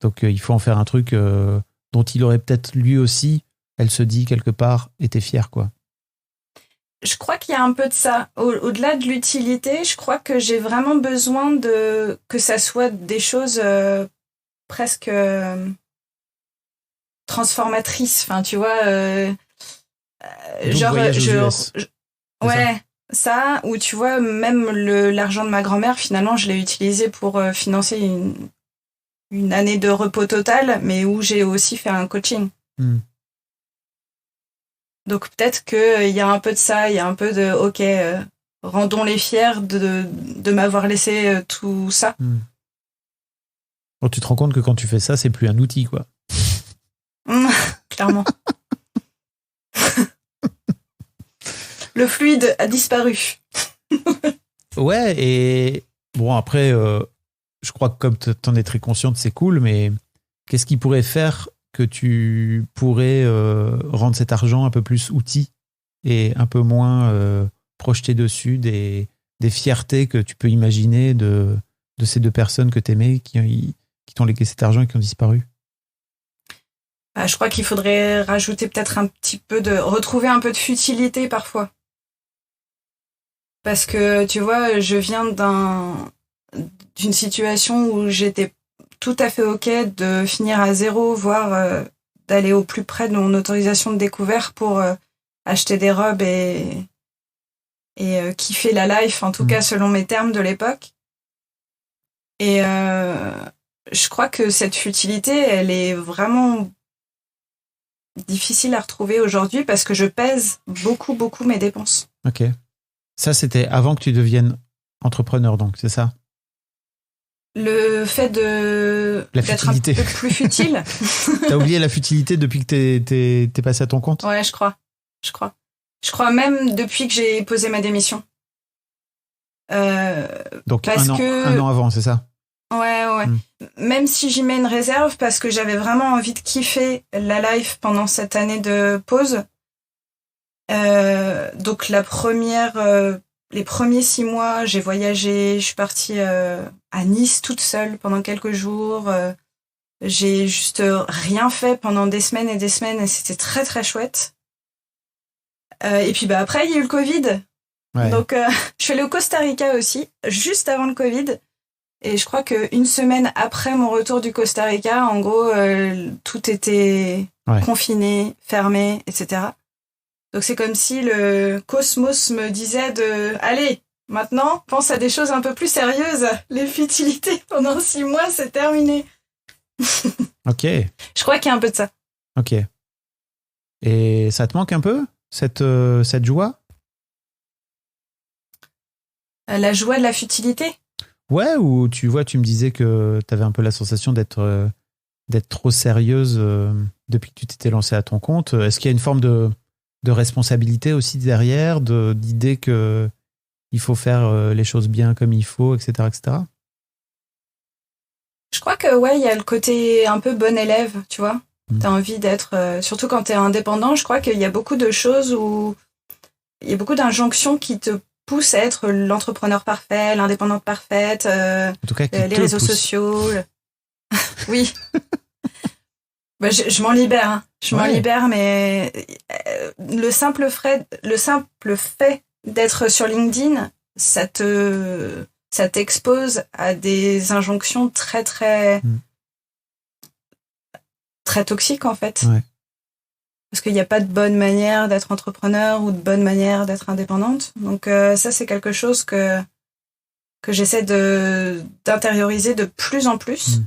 Donc, il faut en faire un truc dont il aurait peut-être lui aussi, elle se dit quelque part, été fier, quoi. Je crois qu'il y a un peu de ça. Au-delà de l'utilité, je crois que j'ai vraiment besoin que ça soit des choses presque transformatrices. Enfin, tu vois, genre, ouais, ça, ou tu vois, même l'argent de ma grand-mère, finalement, je l'ai utilisé pour financer une année de repos total, mais où j'ai aussi fait un coaching. Donc peut-être qu'il y a un peu de ça, il y a un peu de ok, rendons-les fiers de m'avoir laissé tout ça. Bon, tu te rends compte que quand tu fais ça, c'est plus un outil, quoi. Clairement. Le fluide a disparu. Ouais, et bon, après, je crois que comme tu en es très consciente, c'est cool, mais qu'est-ce qui pourrait faire que tu pourrais rendre cet argent un peu plus outil et un peu moins projeté dessus des fiertés que tu peux imaginer de ces deux personnes que tu aimais qui t'ont légué cet argent et qui ont disparu? Je crois qu'il faudrait rajouter peut-être un petit peu retrouver un peu de futilité parfois. Parce que, tu vois, je viens d'une situation où j'étais tout à fait ok de finir à zéro, voire d'aller au plus près de mon autorisation de découvert pour acheter des robes et kiffer la life, en tout cas selon mes termes de l'époque. Et je crois que cette futilité, elle est vraiment difficile à retrouver aujourd'hui parce que je pèse beaucoup, beaucoup mes dépenses. Ok. Ça, c'était avant que tu deviennes entrepreneur, donc, c'est ça? Le fait d'être un peu plus futile. T'as oublié la futilité depuis que t'es passé à ton compte? Ouais, je crois. Je crois même depuis que j'ai posé ma démission. Donc un an avant, c'est ça? Ouais. Même si j'y mets une réserve parce que j'avais vraiment envie de kiffer la life pendant cette année de pause. Donc les premiers 6 mois, j'ai voyagé, je suis partie à Nice toute seule pendant quelques jours. J'ai juste rien fait pendant des semaines et c'était très très chouette. Et puis après, il y a eu le Covid. Ouais. Donc je suis allée au Costa Rica aussi, juste avant le Covid. Et je crois qu'une semaine après mon retour du Costa Rica, en gros, tout était confiné, fermé, etc. Donc c'est comme si le cosmos me disait allez, maintenant, pense à des choses un peu plus sérieuses. Les futilités pendant 6 mois, c'est terminé. Ok. Je crois qu'il y a un peu de ça. Ok. Et ça te manque un peu, cette joie? La joie de la futilité. Ouais, ou tu vois, tu me disais que tu avais un peu la sensation d'être trop sérieuse depuis que tu t'étais lancée à ton compte. Est-ce qu'il y a une forme de responsabilité aussi derrière, d'idée que il faut faire les choses bien comme il faut, etc., etc.? Je crois que ouais, il y a le côté un peu bon élève, tu vois. T'as envie d'être, surtout quand t'es indépendant, je crois qu'il y a beaucoup de choses où il y a beaucoup d'injonctions qui te poussent à être l'entrepreneur parfait, l'indépendante parfaite, En tout cas, les réseaux sociaux. Oui. Bah, je m'en libère, hein. M'en libère, mais le simple fait d'être sur LinkedIn, ça t'expose à des injonctions très très très toxiques en fait. Ouais. Parce qu'il n'y a pas de bonne manière d'être entrepreneur ou de bonne manière d'être indépendante. Donc ça c'est quelque chose que j'essaie d'intérioriser de plus en plus.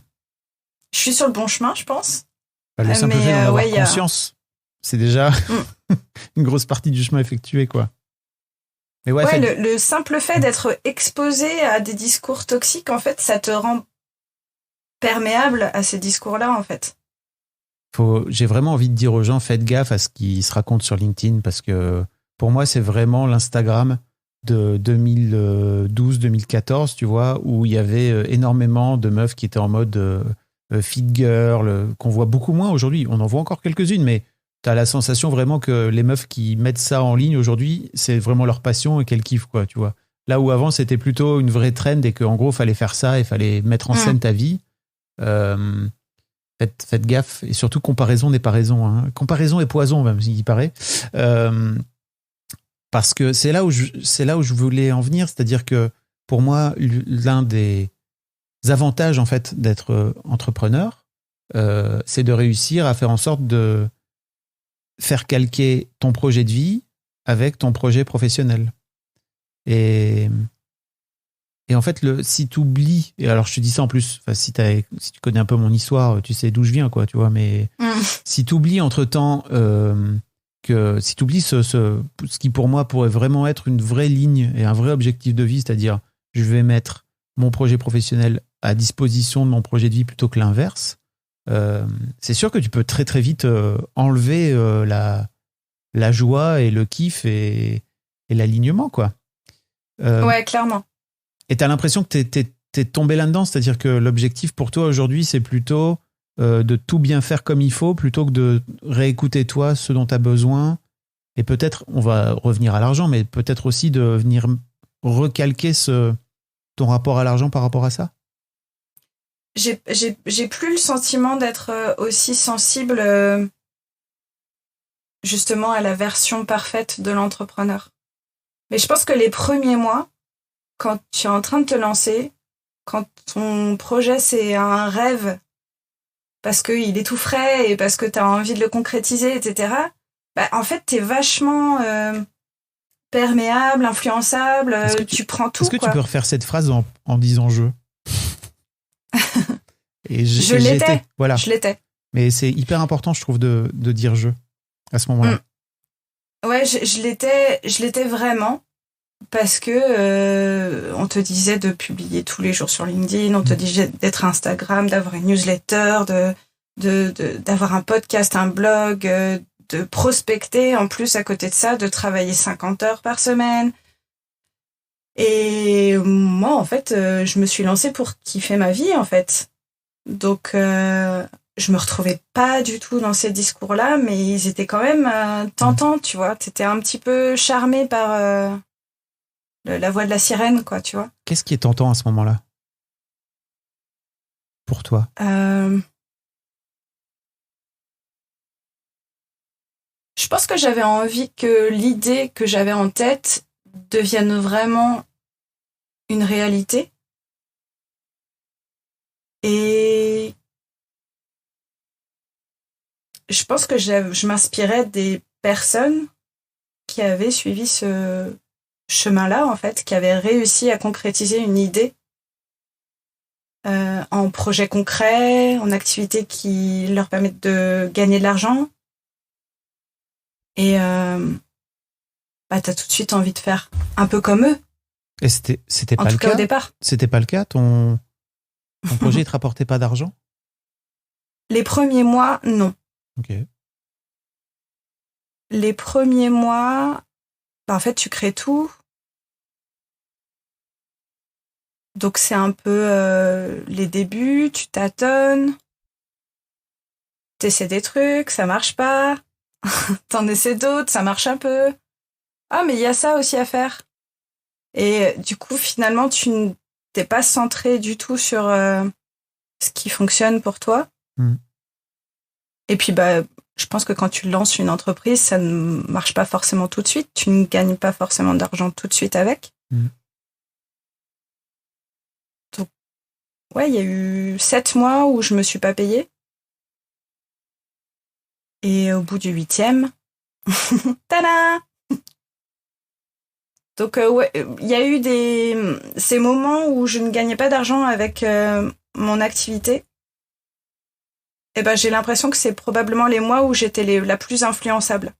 Je suis sur le bon chemin, je pense. Le simple fait d'en avoir conscience, c'est déjà une grosse partie du chemin effectué, quoi. Mais le simple fait d'être exposé à des discours toxiques, en fait, ça te rend perméable à ces discours-là, en fait. J'ai vraiment envie de dire aux gens, faites gaffe à ce qui se raconte sur LinkedIn, parce que pour moi, c'est vraiment l'Instagram de 2012-2014, tu vois, où il y avait énormément de meufs qui étaient en mode fit girl, qu'on voit beaucoup moins aujourd'hui. On en voit encore quelques-unes, mais tu as la sensation vraiment que les meufs qui mettent ça en ligne aujourd'hui, c'est vraiment leur passion et qu'elles kiffent, quoi, tu vois. Là où avant, c'était plutôt une vraie trend et qu'en gros, fallait faire ça et fallait mettre en scène ta vie. Faites gaffe. Et surtout, comparaison n'est pas raison. Hein. Comparaison est poison, même, il paraît. Parce que c'est là où je voulais en venir. C'est-à-dire que, pour moi, l'un des avantages, en fait, d'être entrepreneur, c'est de réussir à faire en sorte de faire calquer ton projet de vie avec ton projet professionnel. Et en fait, si tu oublies, et alors je te dis ça en plus, si tu connais un peu mon histoire, tu sais d'où je viens, quoi, tu vois, mais si tu oublies entre-temps, si tu oublies ce qui pour moi pourrait vraiment être une vraie ligne et un vrai objectif de vie, c'est-à-dire je vais mettre mon projet professionnel à disposition de mon projet de vie plutôt que l'inverse, c'est sûr que tu peux très très vite enlever la joie et le kiff et l'alignement, quoi. Ouais, clairement. Et t'as l'impression que t'es tombé là-dedans, c'est-à-dire que l'objectif pour toi aujourd'hui, c'est plutôt de tout bien faire comme il faut, plutôt que de réécouter toi ce dont t'as besoin. Et peut-être, on va revenir à l'argent, mais peut-être aussi de venir recalquer ton rapport à l'argent par rapport à ça. J'ai plus le sentiment d'être aussi sensible justement à la version parfaite de l'entrepreneur. Mais je pense que les premiers mois, quand tu es en train de te lancer, quand ton projet c'est un rêve, parce qu'il est tout frais et parce que tu as envie de le concrétiser, etc., bah, en fait, tu es vachement perméable, influençable, tu prends tout. Est-ce que tu peux refaire cette phrase en disant je? Je l'étais. Voilà. Je l'étais. Mais c'est hyper important, je trouve, de dire je à ce moment-là. Ouais, je l'étais vraiment. Parce que on te disait de publier tous les jours sur LinkedIn, on te disait d'être Instagram, d'avoir une newsletter, d'avoir un podcast, un blog, de prospecter en plus à côté de ça, de travailler 50 heures par semaine. Et moi, en fait, je me suis lancée pour kiffer ma vie, en fait. Donc, je me retrouvais pas du tout dans ces discours-là, mais ils étaient quand même tentants, tu vois. T'étais un petit peu charmée par la voix de la sirène, quoi, tu vois. Qu'est-ce qui est tentant à ce moment-là pour toi? Je pense que j'avais envie que l'idée que j'avais en tête devienne vraiment une réalité. Et je pense que je m'inspirais des personnes qui avaient suivi ce chemin-là, en fait, qui avaient réussi à concrétiser une idée en projet concret, en activités qui leur permettent de gagner de l'argent. Et t'as tout de suite envie de faire un peu comme eux. Et c'était En pas tout le cas, au cas. départ. C'était pas le cas. Ton projet ne te rapportait pas d'argent? Les premiers mois, non. Ok. Les premiers mois, en fait, tu crées tout. Donc, c'est un peu les débuts, tu tâtonnes, t'essaies des trucs, ça marche pas. T'en essaies d'autres, ça marche un peu. Ah, mais il y a ça aussi à faire. Et du coup, finalement, tu n'es pas centré du tout sur ce qui fonctionne pour toi. Et puis, je pense que quand tu lances une entreprise, ça ne marche pas forcément tout de suite. Tu ne gagnes pas forcément d'argent tout de suite avec. Donc, ouais, il y a eu 7 mois où je me suis pas payée. Et au bout du 8e, tada! Donc, ouais, il y a eu ces moments où je ne gagnais pas d'argent avec mon activité. Et j'ai l'impression que c'est probablement les mois où j'étais la plus influençable.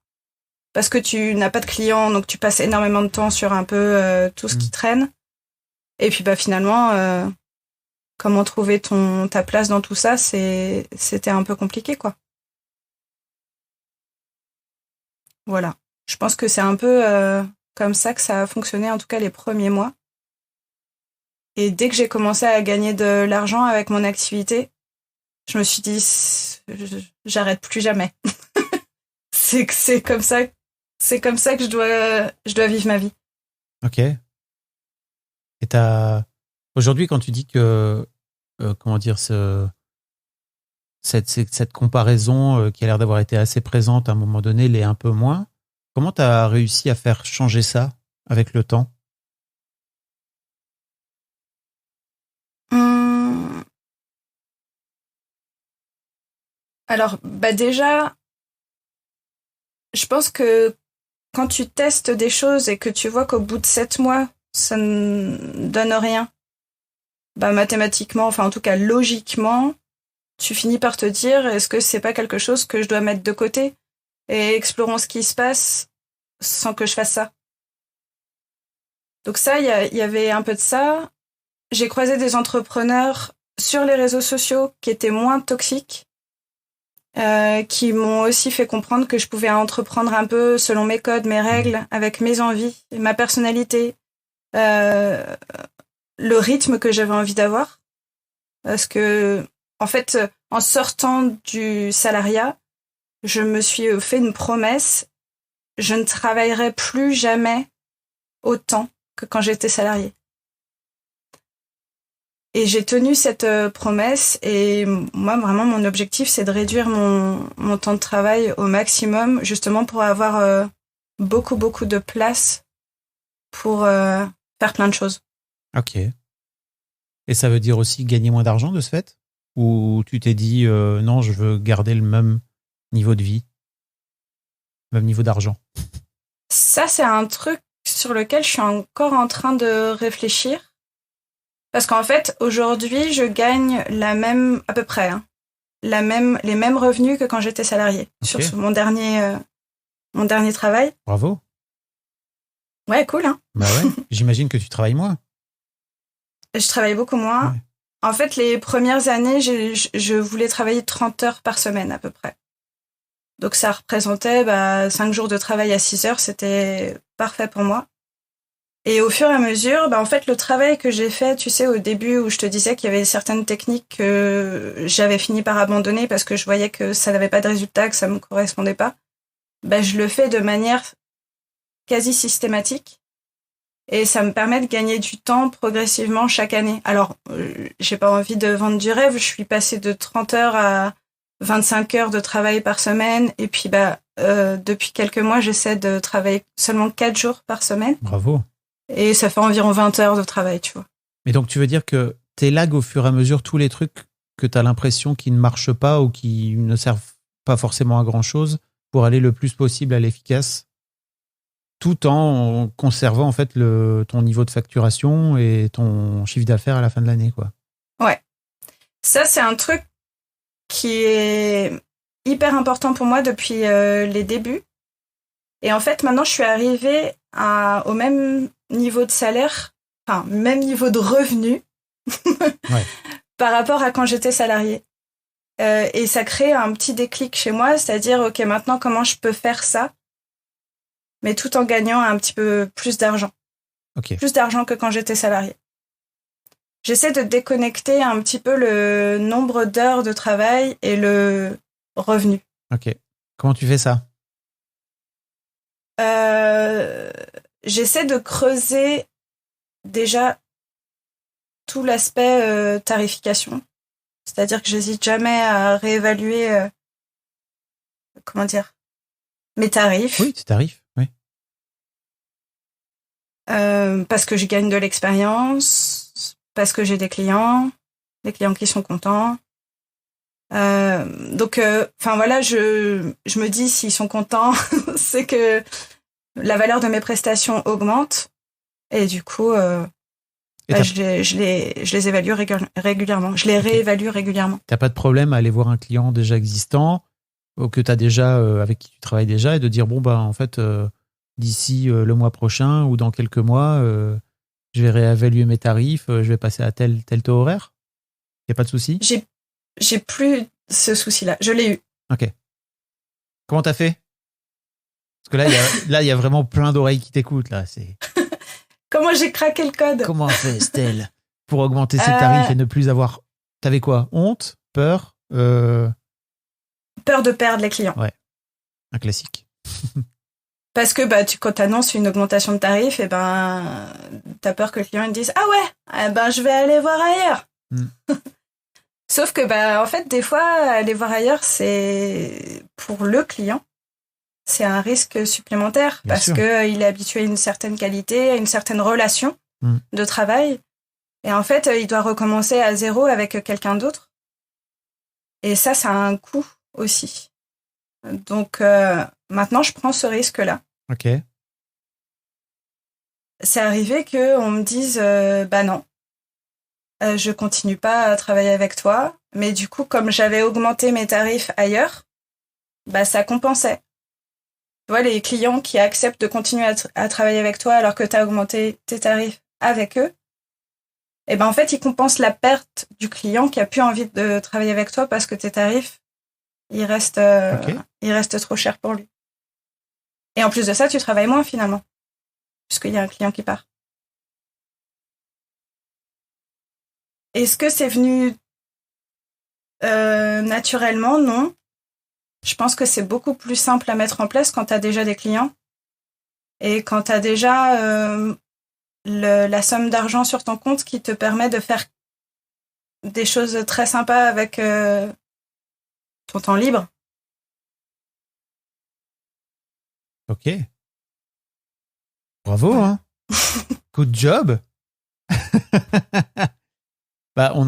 Parce que tu n'as pas de clients, donc tu passes énormément de temps sur un peu tout ce qui traîne. Et puis finalement, comment trouver ta place dans tout ça, c'était un peu compliqué, quoi. Voilà. Je pense que c'est un peu comme ça que ça a fonctionné, en tout cas les premiers mois. Et dès que j'ai commencé à gagner de l'argent avec mon activité, je me suis dit, j'arrête plus jamais. c'est comme ça que je dois vivre ma vie. Ok. Et aujourd'hui, quand tu dis que, comment dire, cette comparaison qui a l'air d'avoir été assez présente à un moment donné, l'est un peu moins, comment tu as réussi à faire changer ça avec le temps? Alors, déjà, je pense que quand tu testes des choses et que tu vois qu'au bout de 7 mois, ça ne donne rien, mathématiquement, enfin en tout cas logiquement, tu finis par te dire, est-ce que c'est pas quelque chose que je dois mettre de côté et explorons ce qui se passe sans que je fasse ça. Donc ça, il y avait un peu de ça. J'ai croisé des entrepreneurs sur les réseaux sociaux qui étaient moins toxiques, qui m'ont aussi fait comprendre que je pouvais entreprendre un peu selon mes codes, mes règles, avec mes envies, ma personnalité, le rythme que j'avais envie d'avoir. Parce que, en fait, en sortant du salariat, je me suis fait une promesse, je ne travaillerai plus jamais autant que quand j'étais salariée. Et j'ai tenu cette promesse et moi, vraiment, mon objectif, c'est de réduire mon temps de travail au maximum, justement pour avoir beaucoup, beaucoup de place pour faire plein de choses. Ok. Et ça veut dire aussi gagner moins d'argent de ce fait? Ou tu t'es dit, non, je veux garder le même niveau de vie, le même niveau d'argent? Ça, c'est un truc sur lequel je suis encore en train de réfléchir. Parce qu'en fait, aujourd'hui, je gagne à peu près, les mêmes revenus que quand j'étais salariée. Okay. Sur mon dernier travail. Bravo. Ouais, cool, hein. Bah ouais, j'imagine que tu travailles moins. Je travaille beaucoup moins. Ouais. En fait, les premières années, je voulais travailler 30 heures par semaine à peu près. Donc ça représentait 5 jours de travail à 6 heures, c'était parfait pour moi. Et au fur et à mesure, en fait, le travail que j'ai fait, tu sais, au début où je te disais qu'il y avait certaines techniques que j'avais fini par abandonner parce que je voyais que ça n'avait pas de résultat, que ça me correspondait pas, je le fais de manière quasi systématique. Et ça me permet de gagner du temps progressivement chaque année. Alors, j'ai pas envie de vendre du rêve, je suis passée de 30 heures à 25 heures de travail par semaine. Et puis, depuis quelques mois, j'essaie de travailler seulement 4 jours par semaine. Bravo. Et ça fait environ 20 heures de travail, tu vois. Mais donc, tu veux dire que t'élagues au fur et à mesure tous les trucs que t'as l'impression qui ne marchent pas ou qui ne servent pas forcément à grand-chose pour aller le plus possible à l'efficace, tout en conservant en fait ton niveau de facturation et ton chiffre d'affaires à la fin de l'année, quoi. Ouais. Ça, c'est un truc qui est hyper important pour moi depuis les débuts. Et en fait, maintenant, je suis arrivée au même niveau de salaire enfin, même niveau de revenu Ouais. par rapport à quand j'étais salariée. Et ça crée un petit déclic chez moi, c'est-à-dire, ok, maintenant, comment je peux faire ça, mais tout en gagnant un petit peu plus d'argent. Ok. Plus d'argent que quand j'étais salariée. J'essaie de déconnecter un petit peu le nombre d'heures de travail et le revenu. Ok. Comment tu fais ça? J'essaie de creuser déjà tout l'aspect tarification. C'est-à-dire que j'hésite jamais à réévaluer, mes tarifs. Oui, tes tarifs. Oui. Parce que je gagne de l'expérience, parce que j'ai des clients qui sont contents. Donc, voilà, je me dis, s'ils sont contents, c'est que la valeur de mes prestations augmente. Et du coup, je les évalue régulièrement. Je les réévalue régulièrement. T'as pas de problème à aller voir un client déjà existant, que tu as déjà, avec qui tu travailles déjà, et de dire, bon, bah, en fait, d'ici le mois prochain ou dans quelques mois, je vais réévaluer mes tarifs, je vais passer à tel taux horaire? Il n'y a pas de souci? J'ai plus ce souci-là. Je l'ai eu. Ok. Comment t'as fait? Parce que là, il y a vraiment plein d'oreilles qui t'écoutent. Là. Comment j'ai craqué le code? Comment on fait, Estelle, pour augmenter ses tarifs et ne plus avoir... T'avais quoi? Honte? Peur? Peur de perdre les clients. Ouais, un classique. Parce que quand tu annonces une augmentation de tarif, et t'as peur que le client te dise « Ah ouais, je vais aller voir ailleurs. » Sauf que, en fait, des fois, aller voir ailleurs, c'est pour le client, c'est un risque supplémentaire. Bien parce sûr. qu'il est habitué à une certaine qualité, à une certaine relation de travail. Et en fait, il doit recommencer à zéro avec quelqu'un d'autre. Et ça a un coût aussi. Donc, maintenant, je prends ce risque-là. Ok. C'est arrivé qu'on me dise non, je continue pas à travailler avec toi. Mais du coup, comme j'avais augmenté mes tarifs ailleurs, ça compensait. Tu vois, les clients qui acceptent de continuer à travailler avec toi alors que tu as augmenté tes tarifs avec eux, en fait, ils compensent la perte du client qui a plus envie de travailler avec toi parce que tes tarifs, ils restent trop chers pour lui. Et en plus de ça, tu travailles moins finalement, puisqu'il y a un client qui part. Est-ce que c'est venu naturellement? Non. Je pense que c'est beaucoup plus simple à mettre en place quand tu as déjà des clients et quand tu as déjà la somme d'argent sur ton compte qui te permet de faire des choses très sympas avec ton temps libre. Ok. Bravo, hein. Good job. On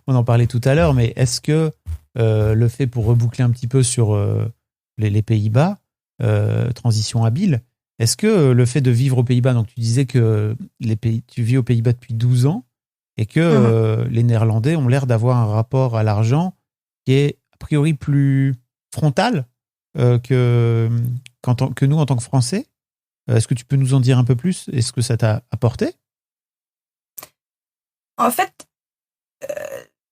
en parlait tout à l'heure, mais est-ce que le fait, pour reboucler un petit peu sur les Pays-Bas, transition habile, est-ce que le fait de vivre aux Pays-Bas, donc tu disais que tu vis aux Pays-Bas depuis 12 ans et que les Néerlandais ont l'air d'avoir un rapport à l'argent qui est a priori plus frontal que nous en tant que Français. Est-ce que tu peux nous en dire un peu plus? Est-ce que ça t'a apporté? En fait,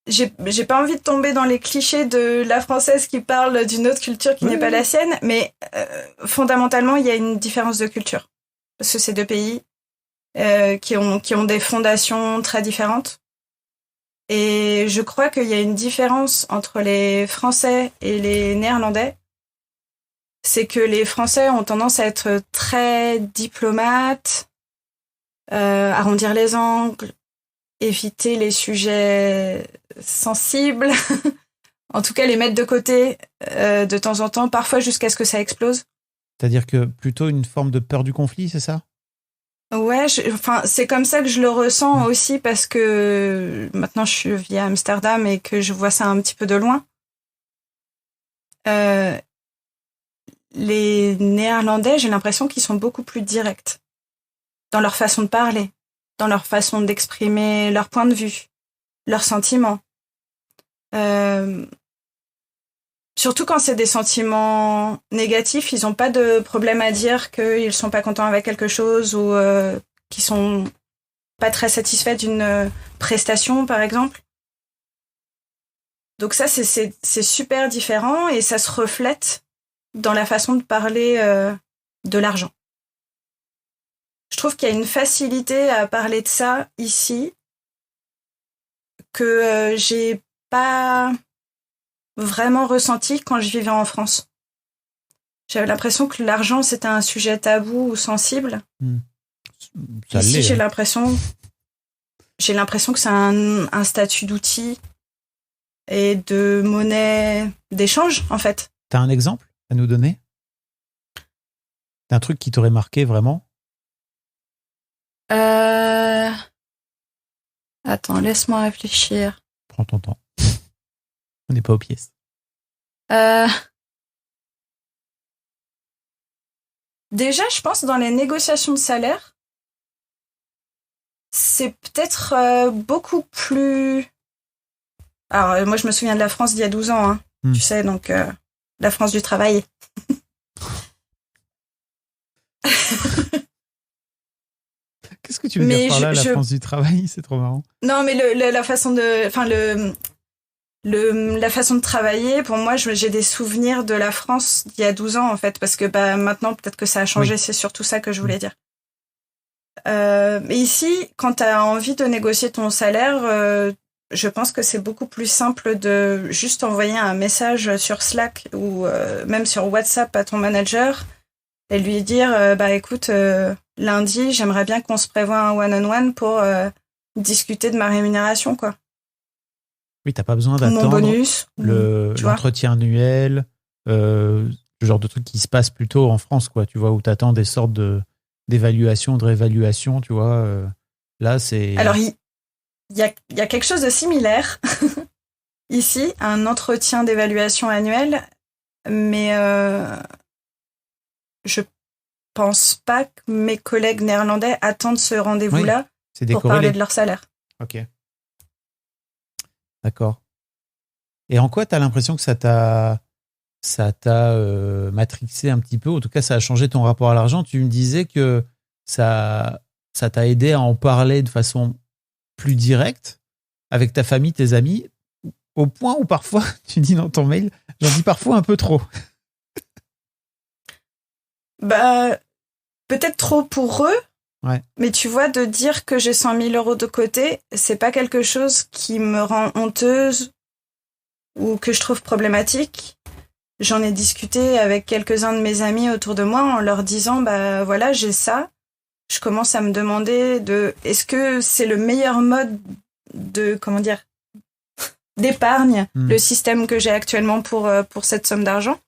j'ai pas envie de tomber dans les clichés de la Française qui parle d'une autre culture qui n'est pas la sienne, mais fondamentalement, il y a une différence de culture. Parce que c'est deux pays qui ont des fondations très différentes. Et je crois qu'il y a une différence entre les Français et les Néerlandais. C'est que les Français ont tendance à être très diplomates, arrondir les angles, éviter les sujets sensibles, en tout cas les mettre de côté de temps en temps, parfois jusqu'à ce que ça explose. C'est-à-dire que plutôt une forme de peur du conflit, c'est ça? Ouais, c'est comme ça que je le ressens aussi parce que maintenant je vis à Amsterdam et que je vois ça un petit peu de loin. Les Néerlandais, j'ai l'impression qu'ils sont beaucoup plus directs dans leur façon de parler, dans leur façon d'exprimer leur point de vue, leurs sentiments. Surtout quand c'est des sentiments négatifs, ils n'ont pas de problème à dire qu'ils sont pas contents avec quelque chose ou qu'ils sont pas très satisfaits d'une prestation, par exemple. Donc ça, c'est super différent et ça se reflète dans la façon de parler de l'argent. Je trouve qu'il y a une facilité à parler de ça ici que j'ai pas vraiment ressenti quand je vivais en France. J'avais l'impression que l'argent, c'était un sujet tabou ou sensible. Ça Ici, l'est, j'ai hein. l'impression que c'est un statut d'outil et de monnaie d'échange, en fait. T'as un exemple à nous donner? D'un truc qui t'aurait marqué vraiment? Attends, laisse-moi réfléchir. Prends ton temps. On n'est pas aux pièces. Déjà, je pense dans les négociations de salaire, c'est peut-être beaucoup plus... Alors, moi, je me souviens de la France d'il y a 12 ans, hein, tu sais, donc la France du travail. Qu'est-ce que tu veux dire par là, la France du travail? C'est trop marrant. Non, mais la façon de... Enfin, la façon de travailler, pour moi, j'ai des souvenirs de la France d'il y a 12 ans, en fait, parce que maintenant, peut-être que ça a changé, c'est surtout ça que je voulais dire. Mais ici, quand tu as envie de négocier ton salaire, je pense que c'est beaucoup plus simple de juste envoyer un message sur Slack ou même sur WhatsApp à ton manager et lui dire écoute, lundi, j'aimerais bien qu'on se prévoie un one-on-one pour discuter de ma rémunération, quoi. Oui, t'as pas besoin d'attendre mon bonus, l'entretien annuel, le genre de truc qui se passe plutôt en France, quoi, tu vois, où t'attends des sortes d'évaluation, de réévaluation, tu vois. Là, c'est... Alors, il y a quelque chose de similaire ici, un entretien d'évaluation annuel, mais je pense pas que mes collègues néerlandais attendent ce rendez-vous-là pour parler de leur salaire. Ok. D'accord. Et en quoi tu as l'impression que ça t'a matrixé un petit peu? En tout cas, ça a changé ton rapport à l'argent. Tu me disais que ça t'a aidé à en parler de façon plus directe avec ta famille, tes amis, au point où parfois, tu dis dans ton mail, j'en dis parfois un peu trop. Peut-être trop pour eux. Ouais. Mais tu vois, de dire que j'ai 100 000 euros de côté, c'est pas quelque chose qui me rend honteuse ou que je trouve problématique. J'en ai discuté avec quelques-uns de mes amis autour de moi en leur disant, voilà, j'ai ça. Je commence à me demander est-ce que c'est le meilleur mode d'épargne, le système que j'ai actuellement pour cette somme d'argent.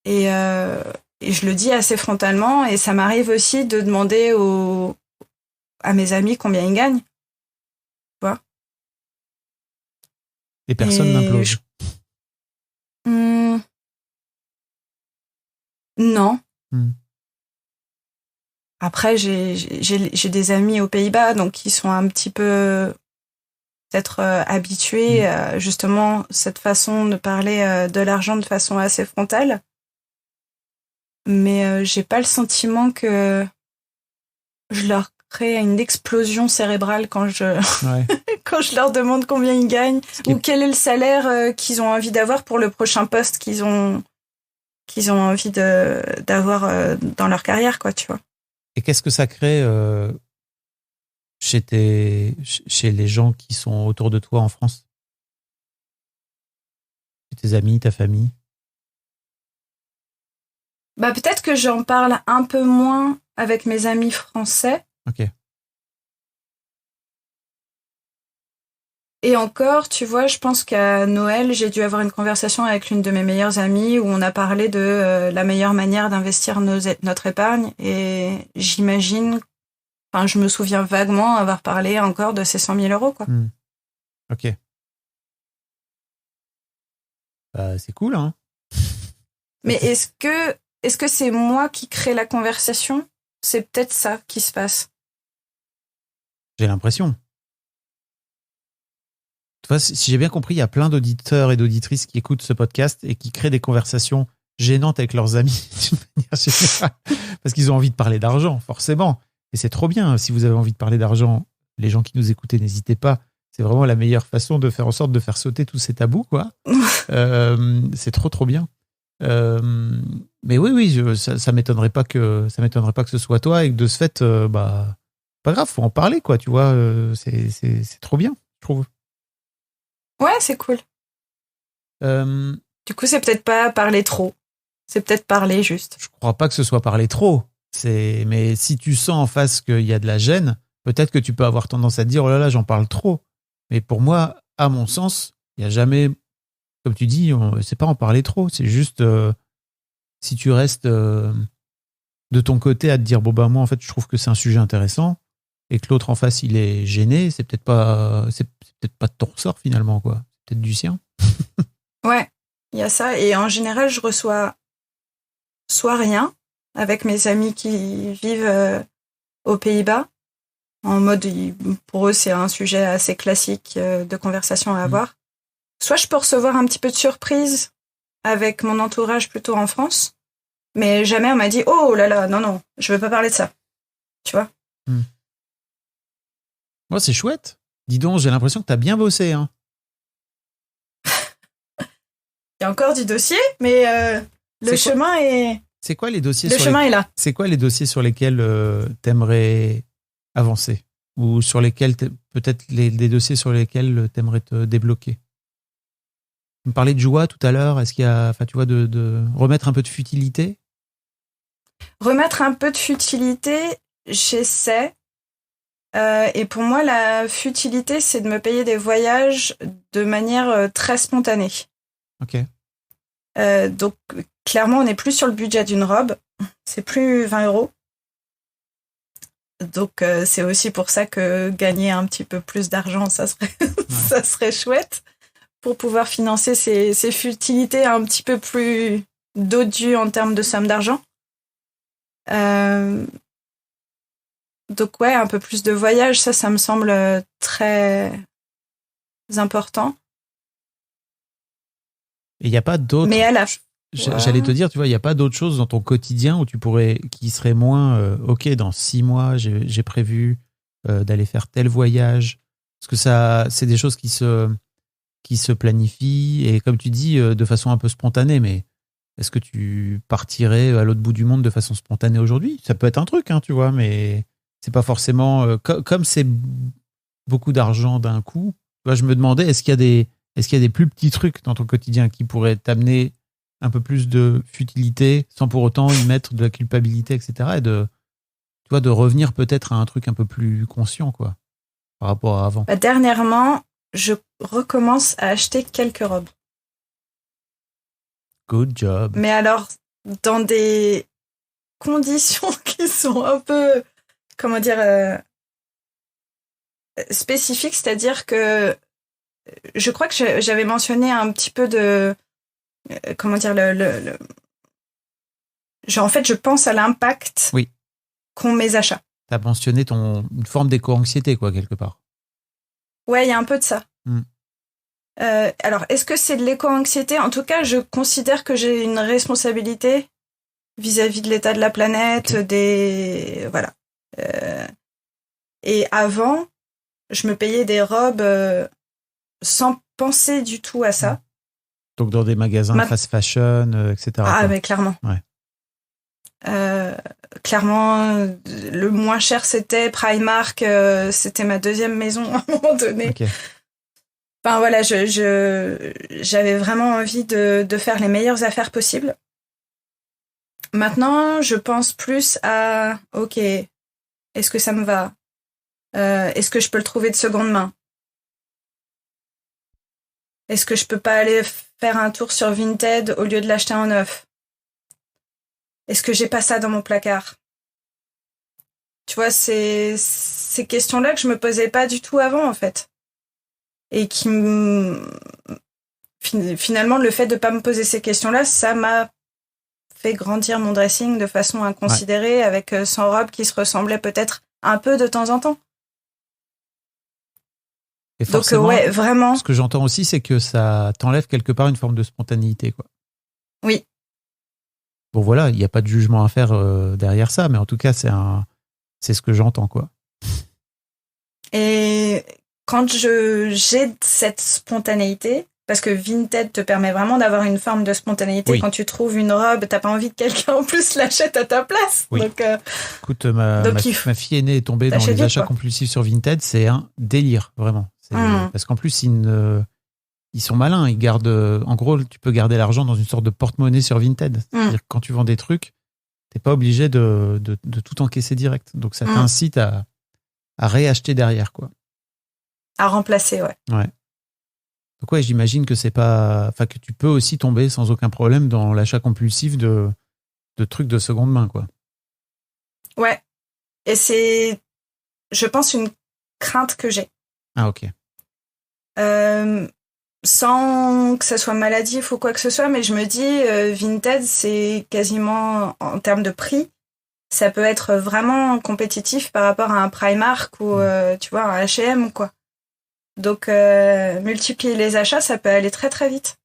Et je le dis assez frontalement, et ça m'arrive aussi de demander à mes amis combien ils gagnent. Tu vois ? Et personne n'implose. Non. Après, j'ai des amis aux Pays-Bas, donc ils sont un petit peu peut-être habitués à justement cette façon de parler de l'argent de façon assez frontale. Mais j'ai pas le sentiment que je leur crée une explosion cérébrale quand quand je leur demande combien ils gagnent ou quel est le salaire qu'ils ont envie d'avoir pour le prochain poste qu'ils ont envie d'avoir dans leur carrière, quoi, tu vois. Et qu'est-ce que ça crée chez les gens qui sont autour de toi en France? Tes amis, ta famille? Peut-être que j'en parle un peu moins avec mes amis français. Ok. Et encore, tu vois, je pense qu'à Noël, j'ai dû avoir une conversation avec l'une de mes meilleures amies où on a parlé de la meilleure manière d'investir notre épargne. Et j'imagine, je me souviens vaguement avoir parlé encore de ces 100 000 euros, quoi. Ok. C'est cool, hein. Mais est-ce que c'est moi qui crée la conversation? C'est peut-être ça qui se passe. J'ai l'impression. vois, si j'ai bien compris, il y a plein d'auditeurs et d'auditrices qui écoutent ce podcast et qui créent des conversations gênantes avec leurs amis d'une manière générale, parce qu'ils ont envie de parler d'argent, forcément. Et c'est trop bien. Si vous avez envie de parler d'argent, les gens qui nous écoutent, n'hésitez pas. C'est vraiment la meilleure façon de faire en sorte de faire sauter tous ces tabous, quoi. C'est trop, trop bien. Mais oui, ça m'étonnerait pas que ce soit toi et que de ce fait, pas grave, faut en parler, quoi. Tu vois, c'est trop bien, je trouve. Ouais, c'est cool. Du coup, c'est peut-être pas parler trop. C'est peut-être parler juste. Je crois pas que ce soit parler trop. Mais si tu sens en face qu'il y a de la gêne, peut-être que tu peux avoir tendance à te dire oh là là, j'en parle trop. Mais pour moi, à mon sens, il n'y a jamais, comme tu dis, c'est pas en parler trop. C'est juste si tu restes de ton côté à te dire bon ben moi en fait je trouve que c'est un sujet intéressant et que l'autre en face il est gêné, c'est peut-être pas de ton ressort finalement, quoi. C'est peut-être du sien. Ouais, il y a ça. Et en général, je reçois soit rien avec mes amis qui vivent aux Pays-Bas. En mode, pour eux, c'est un sujet assez classique de conversation à avoir. Soit je peux recevoir un petit peu de surprise avec mon entourage plutôt en France, mais jamais on m'a dit « Oh là là, non, je veux pas parler de ça. » Tu vois ? Moi, c'est chouette. Dis donc, j'ai l'impression que t'as bien bossé, hein. Il y a encore du dossier, mais le chemin est... C'est quoi les dossiers Le chemin est là. C'est quoi les dossiers sur lesquels t'aimerais avancer ou sur lesquels peut-être les dossiers sur lesquels t'aimerais te débloquer? Tu me parlais de joie tout à l'heure. Est-ce qu'il y a, tu vois, de remettre un peu de futilité? Remettre un peu de futilité, j'essaie. Et pour moi, la futilité, c'est de me payer des voyages de manière très spontanée. Ok. Donc, clairement, on n'est plus sur le budget d'une robe. C'est plus 20 €. Donc, c'est aussi pour ça que gagner un petit peu plus d'argent, ça serait chouette pour pouvoir financer ces futilités un petit peu plus dodues en termes de somme d'argent. Donc, ouais, un peu plus de voyage, ça me semble très important. Et il n'y a pas d'autres... Mais à la J'allais te dire, tu vois, il n'y a pas d'autres choses dans ton quotidien où qui serait moins, ok, dans 6 mois, j'ai prévu d'aller faire tel voyage. Parce que ça, c'est des choses qui se planifient et comme tu dis, de façon un peu spontanée. Mais est-ce que tu partirais à l'autre bout du monde de façon spontanée aujourd'hui? Ça peut être un truc, hein, tu vois, mais c'est pas forcément, comme c'est beaucoup d'argent d'un coup. Tu vois, je me demandais, est-ce qu'il y a des plus petits trucs dans ton quotidien qui pourraient t'amener un peu plus de futilité sans pour autant y mettre de la culpabilité, etc. Et tu vois, de revenir peut-être à un truc un peu plus conscient, quoi, par rapport à avant. Dernièrement, je recommence à acheter quelques robes. Good job. Mais alors, dans des conditions qui sont un peu, comment dire, spécifiques, c'est-à-dire que je crois que j'avais mentionné un petit peu de... comment dire, genre, en fait, je pense à l'impact qu'ont mes achats. T'as mentionné une forme d'éco-anxiété, quoi, quelque part. Ouais, il y a un peu de ça. Alors, est-ce que c'est de l'éco-anxiété? En tout cas, je considère que j'ai une responsabilité vis-à-vis de l'état de la planète, voilà. Et avant, je me payais des robes sans penser du tout à ça. Donc dans des magasins fast fashion, etc. Ah, mais clairement. Ouais. Clairement, le moins cher, c'était Primark. C'était ma deuxième maison à un moment donné. Okay. Enfin voilà, j'avais vraiment envie de faire les meilleures affaires possibles. Maintenant, je pense plus à ok, est-ce que ça me va? Est-ce que je peux le trouver de seconde main? Est-ce que je peux pas aller faire un tour sur Vinted au lieu de l'acheter en neuf? Est-ce que j'ai pas ça dans mon placard? Tu vois, c'est ces questions-là que je me posais pas du tout avant, en fait. Et qui finalement, le fait de pas me poser ces questions-là, ça m'a fait grandir mon dressing de façon inconsidérée, avec 100 robes qui se ressemblaient peut-être un peu de temps en temps. Et Donc, forcément, ouais, vraiment. ce que j'entends aussi, c'est que ça t'enlève quelque part une forme de spontanéité, quoi. Oui. Bon, voilà, il n'y a pas de jugement à faire derrière ça, mais en tout cas, c'est ce que j'entends, quoi. Et quand j'ai cette spontanéité, parce que Vinted te permet vraiment d'avoir une forme de spontanéité. Oui. Quand tu trouves une robe, t'as pas envie que quelqu'un en plus l'achète à ta place. Oui. Donc, écoute, ma fille aînée est tombée dans les achats compulsifs sur Vinted. C'est un délire, vraiment. Parce qu'en plus, ils sont malins. Ils gardent, en gros, tu peux garder l'argent dans une sorte de porte-monnaie sur Vinted. C'est-à-dire que quand tu vends des trucs, t'es pas obligé de tout encaisser direct. Donc ça t'incite à réacheter derrière, quoi. À remplacer, ouais. Ouais. Donc ouais, j'imagine que c'est pas, enfin que tu peux aussi tomber sans aucun problème dans l'achat compulsif de trucs de seconde main, quoi. Ouais. Et c'est, je pense, une crainte que j'ai. Ah, ok. Sans que ça soit maladif ou quoi que ce soit, mais je me dis, Vinted, c'est quasiment, en termes de prix, ça peut être vraiment compétitif par rapport à un Primark ou, tu vois, un H&M ou quoi. Donc, multiplier les achats, ça peut aller très très vite.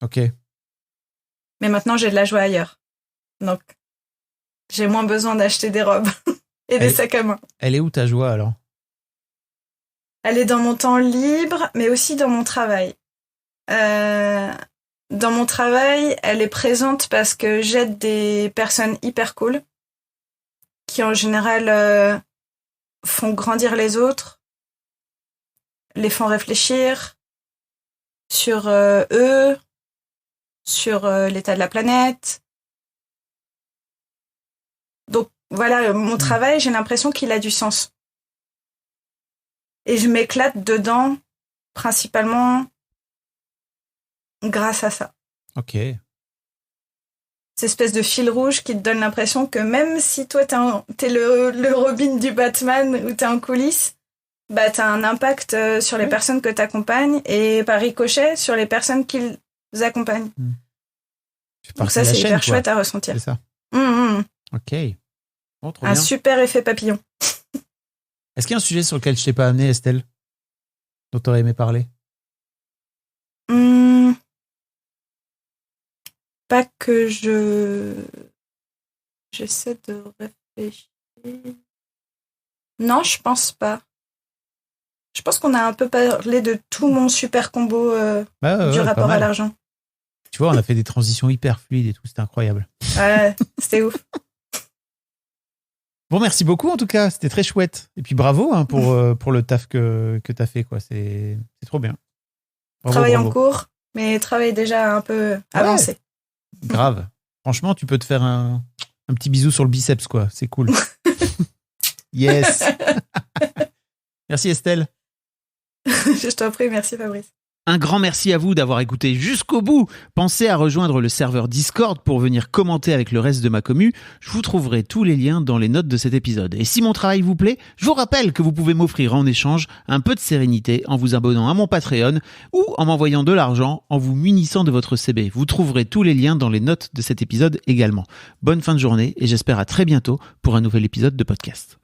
Ok. Mais maintenant, j'ai de la joie ailleurs. Donc, j'ai moins besoin d'acheter des robes et des sacs à main. Elle est où ta joie, alors ? Elle est dans mon temps libre, mais aussi dans mon travail. Dans mon travail, elle est présente parce que j'aide des personnes hyper cool qui, en général, font grandir les autres, les font réfléchir sur eux, sur l'état de la planète. Donc voilà, mon travail, j'ai l'impression qu'il a du sens. Et je m'éclate dedans, principalement grâce à ça. Ok. Cette espèce de fil rouge qui te donne l'impression que même si toi t'es le Robin du Batman ou t'es en coulisses, bah t'as un impact sur les personnes que t'accompagnes et par ricochet sur les personnes qui les accompagnent. Donc ça, c'est hyper chouette à ressentir. C'est ça. Ok. Bon, trop un bien. super effet papillon. Est-ce qu'il y a un sujet sur lequel je t'ai pas amené, Estelle, dont tu aurais aimé parler ? Pas que j'essaie de réfléchir. Non, je pense pas. Je pense qu'on a un peu parlé de tout mon super combo du rapport à l'argent. Tu vois, on a fait des transitions hyper fluides et tout, c'était incroyable. Ouais, c'était ouf. Bon, merci beaucoup en tout cas, c'était très chouette. Et puis bravo pour le taf que tu as fait, quoi. C'est trop bien. Bravo, travail en cours, mais travail déjà un peu avancé. Grave. Franchement, tu peux te faire un petit bisou sur le biceps, quoi. C'est cool. Yes. Merci Estelle. Je t'en prie, merci Fabrice. Un grand merci à vous d'avoir écouté jusqu'au bout. Pensez à rejoindre le serveur Discord pour venir commenter avec le reste de ma commu. Je vous trouverai tous les liens dans les notes de cet épisode. Et si mon travail vous plaît, je vous rappelle que vous pouvez m'offrir en échange un peu de sérénité en vous abonnant à mon Patreon ou en m'envoyant de l'argent en vous munissant de votre CB. Vous trouverez tous les liens dans les notes de cet épisode également. Bonne fin de journée et j'espère à très bientôt pour un nouvel épisode de podcast.